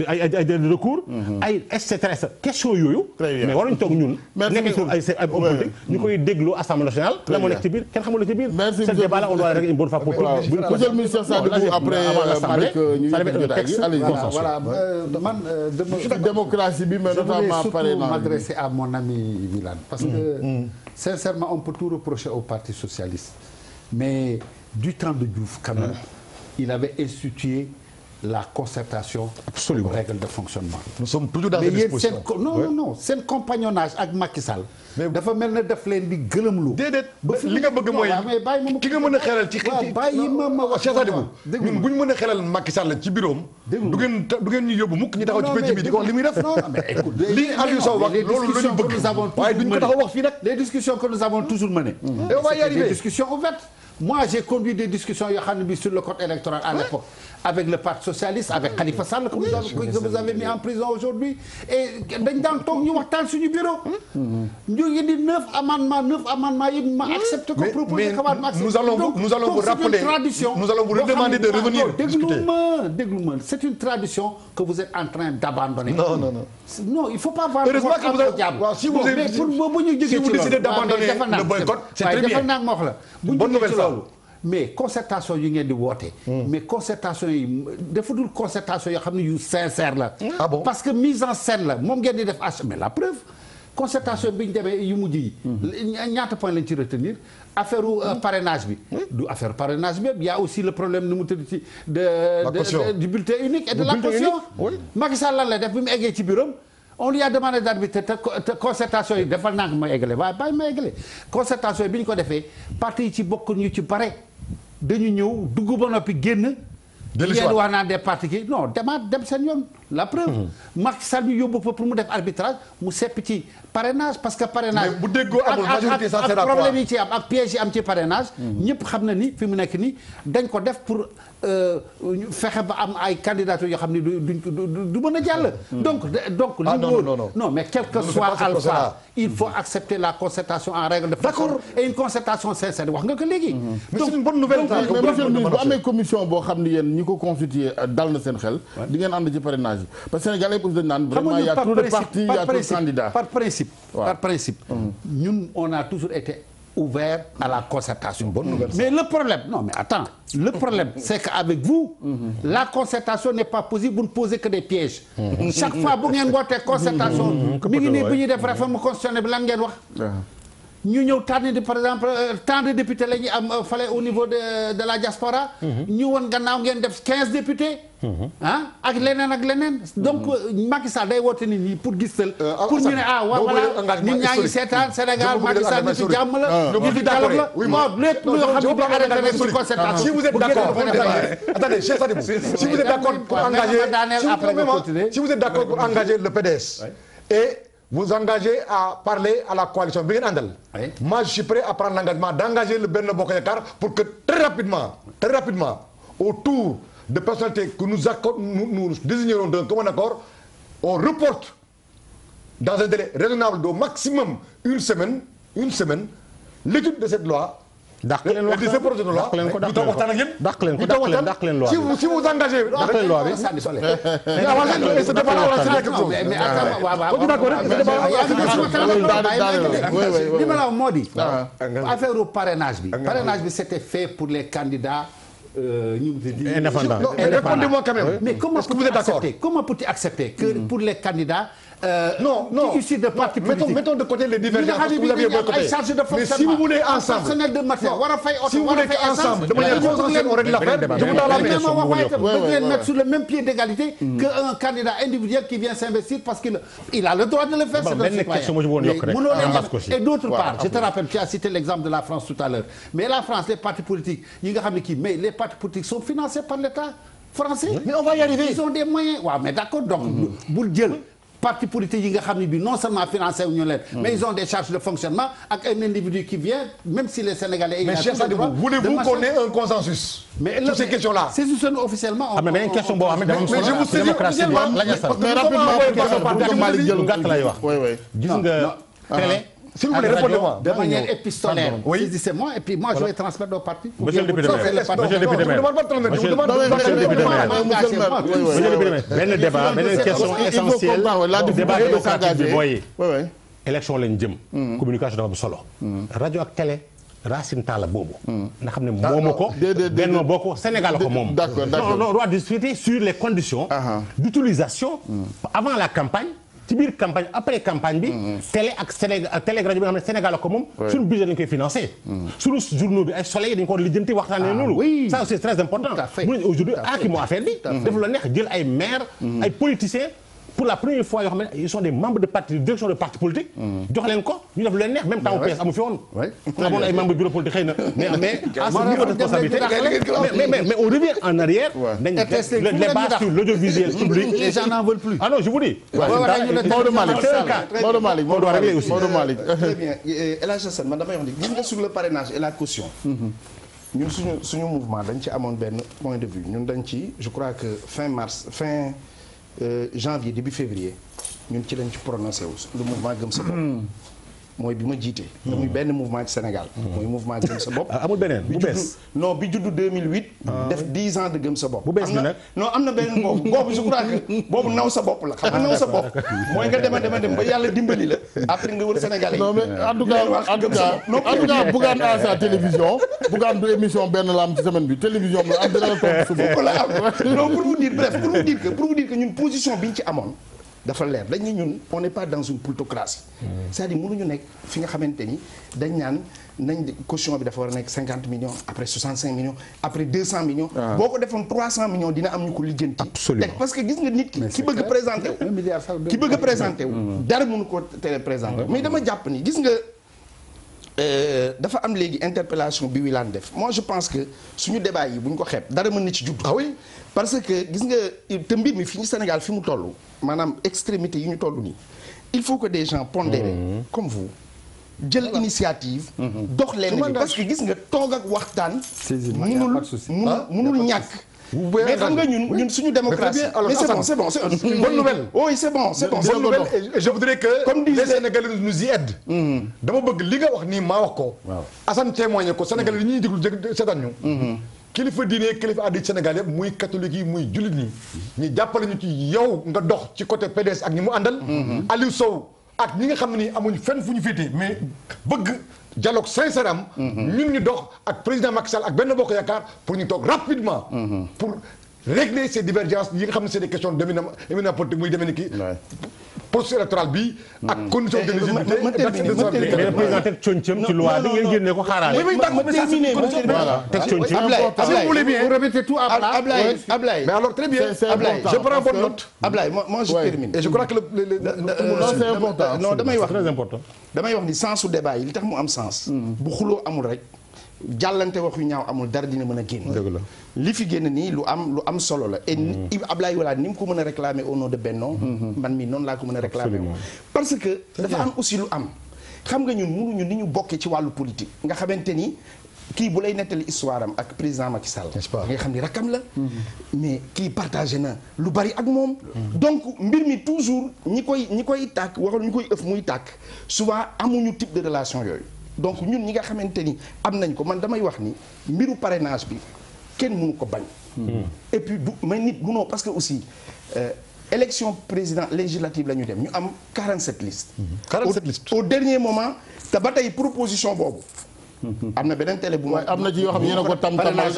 ay recours ay et cetera question yooyu mais waruñu toog ñun nekk ay politique ñu koy déglu Assemblée nationale la moo nekk ci biir kenn xamul la ci biir ce débat là on doit régler une bonne fois pour tous monsieur le ministre Sadibou après Malick ñu ngi jotaay gi allez voilà man démocratie bi mais notamment parrainage je voulais surtout m'adresser à mon ami Wilane parce que sincèrement on peut tout reprocher au Parti socialiste mais du temps de Diouf quand même il avait institué la concertation. Absolument. Règle de fonctionnement. nous sommes toujours dans mais cette yéen disposition. non seen compagnonnage ak Macky Sall. dafa mel ne daf leen di gëlëmlu. déedéet li nga bëgg mooy ki nga mën a xelal ci bàyyi ma wax Cheikh Sadibou ñun bu ñu mën a xelal Macky Sall ci bureau am du ngeen ñu yóbbu mukk ñu taxaw ci penc bi di ko wax li muy def. li Aliou Sow wax loolu la ñu bëgg waaye duñ ko taxaw wax fii nag. les discussions que nous avons toujours menées. et on va y arriver. des discussions ouvertes. Moi, j'ai conduit des discussions yoo xam ne bi sur le code électoral à l'époque avec le Parti socialiste avec Khalifa Sall que vous avez mis en prison aujourd'hui et dañ daan toog ñu waxtaan suñu bureau. ñu ngi di 9 amendements yi ma accepté ko proposé ko waat ma accepté. nous allons vous rappeler nous allons vous redemander de revenir discuter. déglu ma c'est une tradition que vous êtes en train d'abandonner. Non, il faut pas voir. heureusement que vous avez si vous décidez d'abandonner le boycott c'est très bien. Bonne nouvelle ça. mais concertation yi ngeen di woote. mais concertation yi dafa dul concertation yoo xam ne yu sincère la. Ah bon? Parce que mise en scène la moom ngeen di def mais la preuve concertation bi ñu demee yu mujj yi. ñaata point lañ ci retenir affaire parrainage bi. du affaire parrainage bi il y a aussi le problème nu mu tudd ci du bulletin unique et de la caution. Macky Sall lan lay def bi mu eggee ci bureau on lui a demandé d'arbitrer te concertation yi defal naa ko ma eggale waaye bàyyi ma eggale concertation yi bi ñu ko defee parti yi ci bokk ñu ci bare dañu ñëw dugg ba noppi génn. ngeen wax naan des partis ki non dem seen yoon la preuve. Macky Sall ñu yóbbu fa pour mu def arbitrage mu sepp ci parrainage parce que parrainage. mais bu déggoo amul majorité ça sert à quoi ak problème yi ci am ak piège yi am ci parrainage. ñëpp xam na ni fi mu nekk nii dañ ko def pour fexe ba am ay candidatures yoo xam ne du mën a jàll. donc non mais quel que soit alpha il faut accepter la concertation en règle de fonctionnement et une concertation sincère wax nga ko léegi. mais c'est une bonne nouvelle. mais monsieur le ministre bu amee commission boo xam ne yéen ñi ko constitué dal na seen xel. di ngeen ànd ci parrainage yi parce que Sénégal yëpp dañ naan vraiment il y a trop de partis il y a trop de candidats. par principe ñun on a toujours été ouvert à la concertation. Bonne nouvelle. Mais le problème, c'est qu'avec vous, la concertation n'est pas possible, vous ne posez que des pièges. Chaque fois bu ngeen wootee concertation, mi ngi nii bu ñuy def réforme constitutionnelle bi lan ngeen wax. ñu ñëw tànn par exemple tant de députés la ñuy am fale au niveau de la diaspora. ñu woon gannaaw ngeen def 15 députés. ak leneen donc Macky Sall day woote nit ñi pour gisal. pour ñu ne voilà nit ñaa ngi seetaan Sénégal Macky Sall nit ci jàmm la. nit ci dialogue la bon lépp loo xam ne bi arrêté nañ ci concertation. si vous êtes d'accord attendez Cheikh Sadibou si vous êtes d'accord pour engager si vous êtes d'accord pour engager le PDS et vous engagez à parler à la coalition bi ngeen àndal. Moi je suis prêt à prendre l'engagement d'engager le Benno Bokk Yaakaar pour que très rapidement autour de personnalités que nous désignerons d'un commun accord, on reporte dans un délai raisonnable d'au maximum une semaine l'étude de cette loi. dàq leen wax de ce projet de loi ñu toog waxtaan ak yéen. dàq leen loi bi si vous engagez. dàq leen loi bi. li ma la wax moo di. affaire parrainage bi c'était fait pour les candidats. indépendant. Répondez-moi quand même. Mais comment peux-tu accepter que pour les candidats issus de partis politiques mettons de côté les divergences parce que vous aviez boycotté. Mais si vous voulez ensemble si vous voulez ensemble de manière consensuelle on règle l'affaire je vous donne la main. Mettre sur le même pied d'égalité qu'un candidat individuel qui vient s'investir parce qu'il a le droit de le faire. Et d'autre part je te rappelle tu as cité l'exemple de la France tout à l'heure mais la France les partis politiques yi nga xam ne kii mais les partis politiques sont financés par l'État français. Mais on va y arriver. Ils ont des moyens waaw mais d'accord donc bul jël parti politique yi nga xam ne bi non seulement financé wu ñu leen mais ils ont des charges de fonctionnement ak un individu qui vient même si les Sénégalais. Mais Cheikh Sadibou voulez-vous qu'on ait un consensus sur ces questions-là. C'est officiellement. am na beneen question boo xam ne dama mais je vous sais démocratie bi mais rapidement Malick jël gàtt lay wax. gis nga télé. S'il vous plaît, répondez-moi. De manière épistolaire. Oui. Saisissez-moi et puis moi je vais transmettre au parti. Monsieur le député maire. benn débat benn question essentielle. débat démocratique bi mooy. élection lañ jëm. communication dafa am solo. rajo ak télé. Racine Talla boobu. nga xam ne moomu ko. Benno Bokk Sénégal ko moom. D'accord. On doit discuter sur les conditions. d'utilisation avant la campagne. ci biir campagne après campagne bi. télé ak rajo bi nga xam ne Sénégal ko moom. suñu budget dañu koy financé. suñu journaux bi ay soleil dañu ko war a lijjanti waxtaanee loolu. ça aussi c'est très important. mu ne aujourd'hui ki moo affaire bi. def la neex jël ay maires. ay politiciens. pour la première fois yoo xam ne ils sont des membres de parti direction de parti politique. jox leen ko ñu def lu leen neex même temps PS amu fi woon. amoon ay membres bureau politique xëy na mais à ce niveau de responsabilité mais on revient en arrière. le débat sur l'audiovisuel public. les gens n'en veulent plus. ah non je vous dis. Maodo Malick très bien El Hadj Assane man damay wax ni gis nga sur le parrainage et la caution. ñun suñu mouvement dañ ci amoon benn point de vue ñun dañ ci je crois que fin janvier début février ñun ci lañ ci prononcé wu le mouvement gëm sa bopp mooy bi ma jiite muy benn mouvement ci Sénégal mooy mouvement gëm sa bopp amul beneen bu bees non bi juddu 2008 def 10 ans de gëm sa bopp bu bees bi nag non am na beneen boobu je crois que boobu naw sa bopp la xam nga naw sa bopp mooy nga dem ba yàlla dimbali la après nga wër Sénégal yi non mais en tout cas Bougane à sa télévision Bougane du émission benn la am ci semaine bi télévision la am dina la toog suba la am non pour vous dire que ñun position bi ñu ci amoon dafa leer dañ ne ñun on n'est pas dans une plutocratie c'est-à-dire mënuñu nekk fi nga xamante ni dañ naan nañ caution bi dafa war a nekk 50 millions après 65 millions après 200 millions boo ko defoon 300 millions dina am ñu ko lijjanti absolument parce que gis nga nit ki bëgg a présenté wu dara mënu ko télé présenté mais dama jàpp ni gis nga dafa am léegi interpellation bi Wilane def moi je pense que suñu débat yi bu ñu ko xeeb dara mën na ci judd ah oui parce que gis nga te mbir mi fi ñu Sénégal fi mu toll maanaam extrémité yi ñu toll nii il faut que des gens pondérés comme vous jël initiative dox leen bi parce que gis nga toog ak waxtaan mënul ñàkk mais xam nga ñun suñu démocratie mais c'est bon c'est une bonne nouvelle oui c'est bon bonne nouvelle et je voudrais que comme les Sénégalais nous y aident dama bëgg li nga wax nii maa wax ko Assane témoigné ko Sénégalais yi ñuy déglu seetaan ñu kilifa diine kilifa aada Sénégal yëpp muy catholique yi muy jullit ñi ñu jàppale ñu ci yow nga dox ci côté PDS ak ñi mu àndal Aliou Sow ak ñi nga xam ne nii amuñ fenn fu ñu féetee mais bëgg dialogue sincère am ñun ñu dox ak président Macky Sall ak Benno Bokk Yaakaar pour ñu toog rapidement pour régler ces divergences yi nga xam ne c'est des questions d'éminemment politique muy demee ni ki processus électoral bi ak condition de légitimité mais le président teg concam ci loi bi ngeen génne ko xaaraale teg concam si vous voulez bien répétez tout Ablaye mais alors très bien Ablaye je prends bonne note Ablaye moi je termine et je crois que c'est important non damay wax très important damay wax ni sensu débat yi li tax mu am sens bu xuloo amul rek jàllante wax yu ñaaw amul dara dina mën a génn li fi génn nii lu am solo la et Ablaye Wade ni mu ko mën a réclamer au nom de Benno man mii noonu laa ko mën a réclamer parce que dafa am aussi lu am xam nga ñun mënuñu ni ñu bokkee ci wàllu politique nga xamante ni kii bu lay nettali histoire am ak président Macky Sall nga xam ni rakam la mais kii partagé na lu bari ak moom donc mbir mi toujours ñi koy tàkk waxal ñu koy ëf muy tàkk souvent amuñu type de relation yooyu donc ñun ñi nga xamante ni am nañ ko man damay wax ni mbiru parrainage bi kenn mënu ko bañ et puis du mais nit mënoo parce que aussi élection président législative la ñu dem ñu am 47 listes 47 listes au dernier moment te ba tey proposition boobu am na beneen télé bu ma am na ci yoo xam ne yéen a ko tam-tamal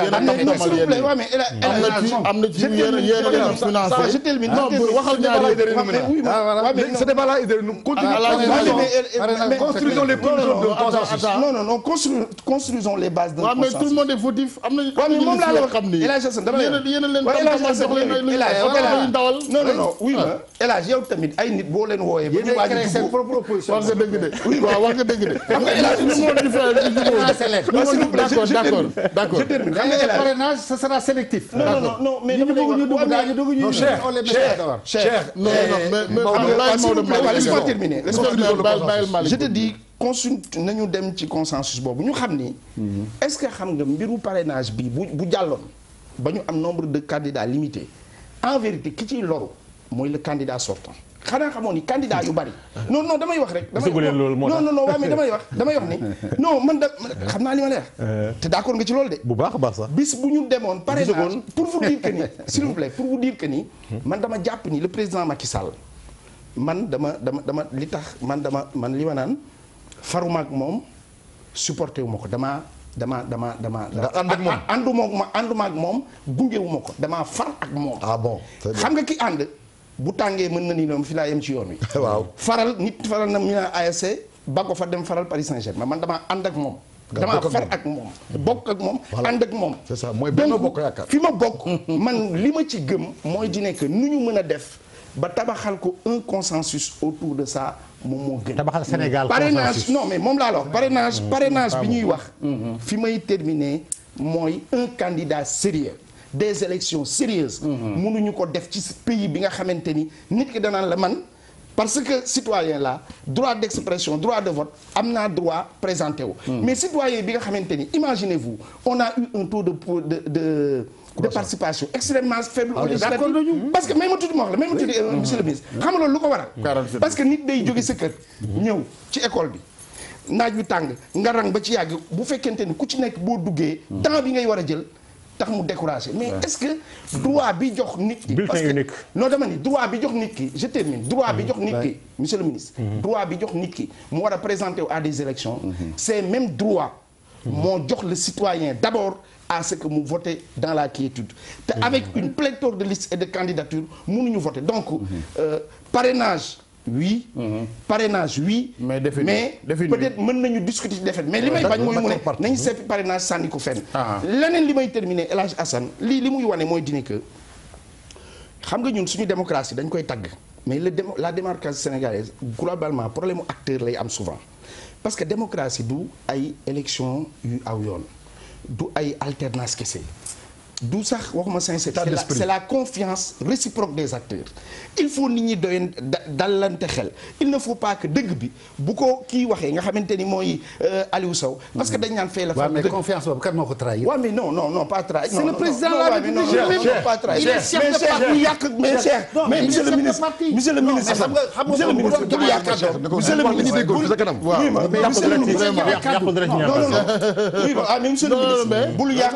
am na ci yéen a financé je termine non waxal ñaari ce débat là nous construisons les consensus non construisons les bases d'un consensus mais tout le monde est fautif am na moom laa la wax xam ni El Hadj Assane dama yéen a leen tam-tamal jox leen ay ndawal non oui ma El Hadj yow tamit ay nit boo leen wooyee ba ñu waaj a seen propre opposition wax nga dëgg de waaw wax nga dëgg de xam nga El Hadj d'accord je termine le parrainage ce sera sélectif non mais dama lay wax cher laisse-moi terminer je te dis nañu dem ci consensus boobu ñu xam ni est-ce que xam nga mbiru parrainage bi bu jàlloon ba ñu am nombre de candidats limité en vérité ki ciy loru mooy le candidat sortant xanaa xamoon ni candidat yu bari non damay wax rek non waaw mais damay wax ni non man xam naa li ma lay wax te d'accord nga ci loolu de bu baax a baax sax bis bu ñu demoon parrainage pour vous dire que ni s'il vous plaît pour vous dire que ni man dama jàpp ni le président Macky Sall man dama li tax man li ma naan faruma ak moom supporté wu ma ko dama ànduma ak moom gungewu ma ko damaa far ak moom ah bon xam nga ki ànd bu tàngee mën na ni noonu fi laa yem ci yoon wi. waaw faral na ñu naan ASC ba ko fa dem faral Paris Saint-Germain man damaa ànd ak moom. damaa far ak moom bokk ak moom. ànd ak moom. c'est ça mooy benn bokk yaakaar. fi ma bokk man li ma ci gëm mooy di nekk nu ñu mën a def ba tabaxal ko un consensus autour de ça moom moo gën. tabaxal Sénégal parrainage non mais moom laa la wax parrainage bi ñuy wax. fi may terminer mooy un candidat sérieux des élections sérieuses. mënuñu ko def ci pays bi nga xamante ni nit ki danaan la man. parce que citoyen là droit d'expression droit de vote am naa droit présenté wu. mais citoyen bi nga xamante ni imaginez-vous on a eu un taux de participation extrêmement faible au législatif parce que may ma tudd ma wax la may ma tudd monsieur le ministre xam nga loolu lu ko waral parce que nit day jóge sa kër ñëw ci école bi naaj wi tàng nga rang ba ci yàgg bu fekkente ni ku ci nekk boo duggee temps bi ngay war a jël tax mu découragé mais est-ce que droit bi jox nit ki parce que non dama ni droit bi jox nit ki je termine droit bi jox nit ki monsieur le ministre droit bi jox nit ki mu war a présenter à des élections c'est même droit moo jox le citoyen d'abord à ce que mu voter dans la quiétude te avec une pléthore de listes et de candidatures mënuñu voter donc parrainage oui parrainage oui mais peut-être mën nañu discuter ci défaite mais li may bañ mooy mu ne nañu seppi parrainage sànni ko fenn leneen li may terminer El Hadj Assane li muy wane mooy dine que xam nga ñun suñu démocratie dañ koy tagg mais la démocratie sénégalaise globalement problème mu acteur lay am souvent parce que démocratie du ay élection yu aw yoon du ay alternance kese du sax waxuma sincère c'est la confiance réciproque des acteurs il faut nit ñi doyen dalante xel il ne faut pas que dëgg bi bu ko kii waxee nga xamante ni mooy Aliou Sow parce que dañ naan fay la mais confiance boobu kan moo ko trahir waaw mais non pas trahir c'est le président de la République pas trahir mais yàq mais Cheikh mais monsieur le ministre monsieur le ministre monsieur le ministre bul yàq monsieur le ministre bul yàq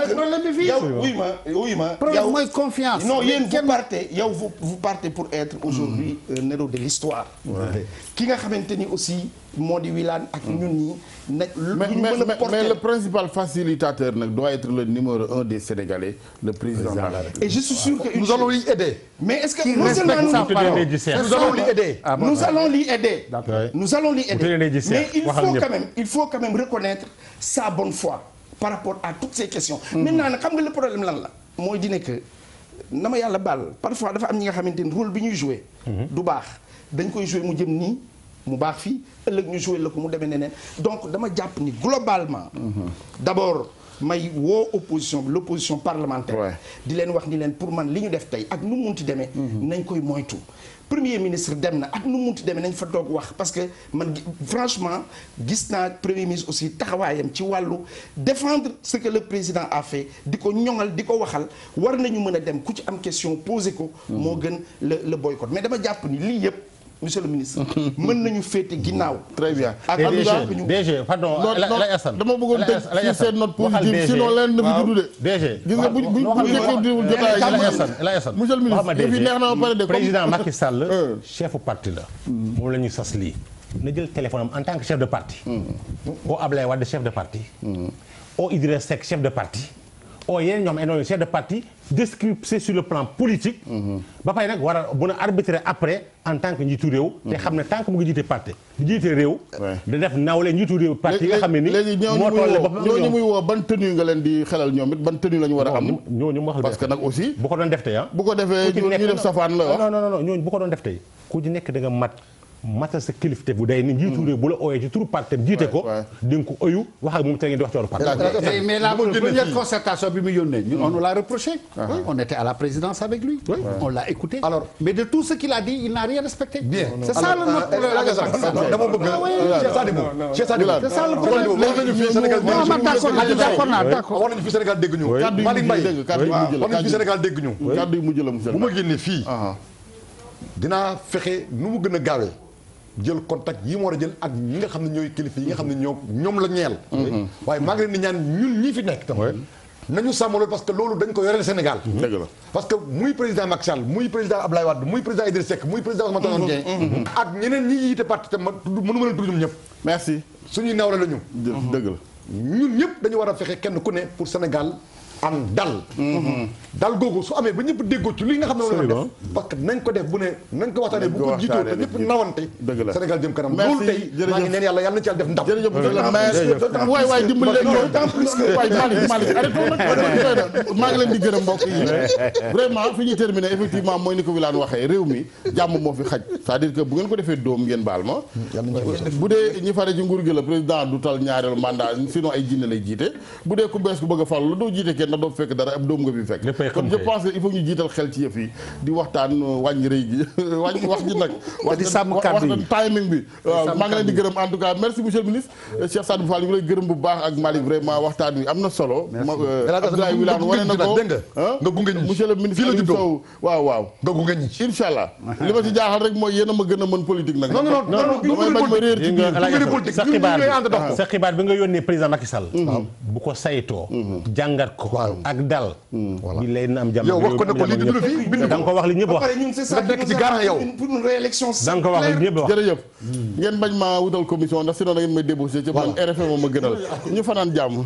oui ma problème mooy confiance. non yéen vous partez pour être aujourd'hui un héros de l'histoire ki nga xamante ni aussi moo di Wilane ak ñun ñi nag mais le principal facilitateur nag doit être le numéro 1 des Sénégalais le président de la République et je suis sûr que nous allons l'y aider mais est-ce que nous allons l'y aider nous allons l'y aider mais il faut quand même reconnaître sa bonne foi par rapport à toutes ces questions maintenant nag xam nga le problème lan la mooy di nekk na ma yàlla baal parfois dafa am ñi nga xamante ni rôle bi ñuy jouer du baax dañ koy jouer mu jëm nii mu baax fii ëllëg ñu jouer la ko mu demee neneen donc dama jàpp ni globalement d'abord may woo opposition bi l'opposition parlementaire di leen wax ni leen pour man li ñu def tey ak nu mu munti demee nañ koy moytu premier ministre dem na ak nu mu munti demee nañ fa toog wax parce que man franchement gis naa premier ministre aussi taxawaayam ci wàllu défendre ce que le président a fait di ko ñoŋal di ko waxal war nañu mën a dem ku ci am question poser ko moo gën le boycott mais dama jàpp ni lii yëpp monsieur le ministre mën nañu féete ginnaaw. très bien ak DG pardon dama bëggoon tëj ci seen note positive sinon leen na fi juddu de DG gis nga buñ jëkkee jotaay monsieur le ministre dafi neex na ba pare de président Macky Sall chef parti la moom la ñuy sas lii na jël téléphone am en tant que chef de parti au Ablaye Wade chef de parti au Idriss Seck chef de parti o yeneen ñoo xam ne chef de parti descripté sur le plan politique ba pare nag war a mën a arbitrer après en tant que njiitu réew te xam ne tant que mu ngi jiite parti bu jiite réew da def nawle njiitu réew parti yi nga xam ne ni léegi ñooñu muy woo ban tenue nga leen di xelal ñoom it ban tenue la ñu war a am ñooñu mu wax parce que nag aussi bu ko doon def tey bu ko defee ñu def safaan la non ñooñu bu ko doon def tey ku ci nekk da nga matal sa kilifte bu day ni njiitu réew bu la ooyee ci turu parti jiite ko di nga ko oyu wax ak moom te ngeen di wax ci wàllu parti mais la première concertation bi mu yónnee ñun on nous l'a reproché on était à la présidence avec lui on l'a écouté alors mais de tout ce qu'il a dit il n'a rien respecté bien c'est ça notre problème dama bëgg Cheikh Sadibou c'est ça le problème d'accord war nañu fi Sénégal dégg ñu Malick Mbaye war nañu fi Sénégal dégg ñu kàddu yu mujj la monsieur bu ma génnee fii dinaa fexe nu mu gën a gaawee jël contact yi mu war a jël ak ñi nga xam ne ñooy kilifa yi nga xam ne ñoom la ñeel waaye maa ngi leen di ñaan ñun ñii fi nekk tam nañu sàmm loolu parce que loolu dañ ko yoreel Sénégal dëgg la parce que muy président Macky Sall muy président Ablaye Wade muy président Idriss Seck muy président Ousmane Tanor Dieng ak ñeneen ñi yiite parti te mënu ma leen tudd ñoom ñëpp merci suñuy nawle la ñu dëgg la ñun ñëpp dañu war a fexe kenn ku ne pour Sénégal am dal. dal googu su amee ba ñëpp déggoo ci li nga xam ne moom la def parce que nañ ko def bu ne nañ ko waxtaanee bu ko jiitoo te ñëpp nawante Sénégal jëm kanam loolu tey maa ngi neen yàlla na ci yàlla def ndam jërëjëf waay dimbali leen ñoo tant plus que waay Malick arrêté nag maa ngi leen di gërëm mbokk yi vraiment fi ñuy terminer effectivement mooy ni ko Wilane waxee réew mi jàmm moo fi xaj c'est-à-dire que bu ngeen ko defee doom ngeen baal ma bu dee ñi fare ci nguur gi la président du tal ñaareelu mandat sinon ay jinne lay jiite bu dee ku bees ku bëgg a falu la doo jiite kenn na doo fekk dara ab doom nga fi fekk kon je pense que il faut ñu jiital xel ci yëf yi di waxtaan wàññi rëy gi wàññi wax ji nag wax timing bi waaw maa ngi leen di gërëm en tout cas merci monsieur le ministre Cheikh Sadibou Fall ñu ngi lay gërëm bu baax ak Malick vraiment waxtaan wi am na solo Abdoulaye Wilane wane na ko nga gunge ñi monsieur le ministre Aliou Sow waaw nga gunge ñi incha allah li ma ci jaaxal rek mooy yéen a ma gën a mën politique nag non damay bañ ma réer ci biir sa xibaar bi nga yónnee président Macky Sall bu ko saytoo jàngat ko ak dal bi lay na am jàmm yow wax ko ne ko li du fi bind da nga ko wax li ñëpp wax nga nekk ci garant yow pour une réélection da nga ko wax li ñëpp wax jërëjëf ngeen bañ ma wutal commission ndax sinon da ngeen may débauché ci man RFM ma gënal ñu fanaan jàmm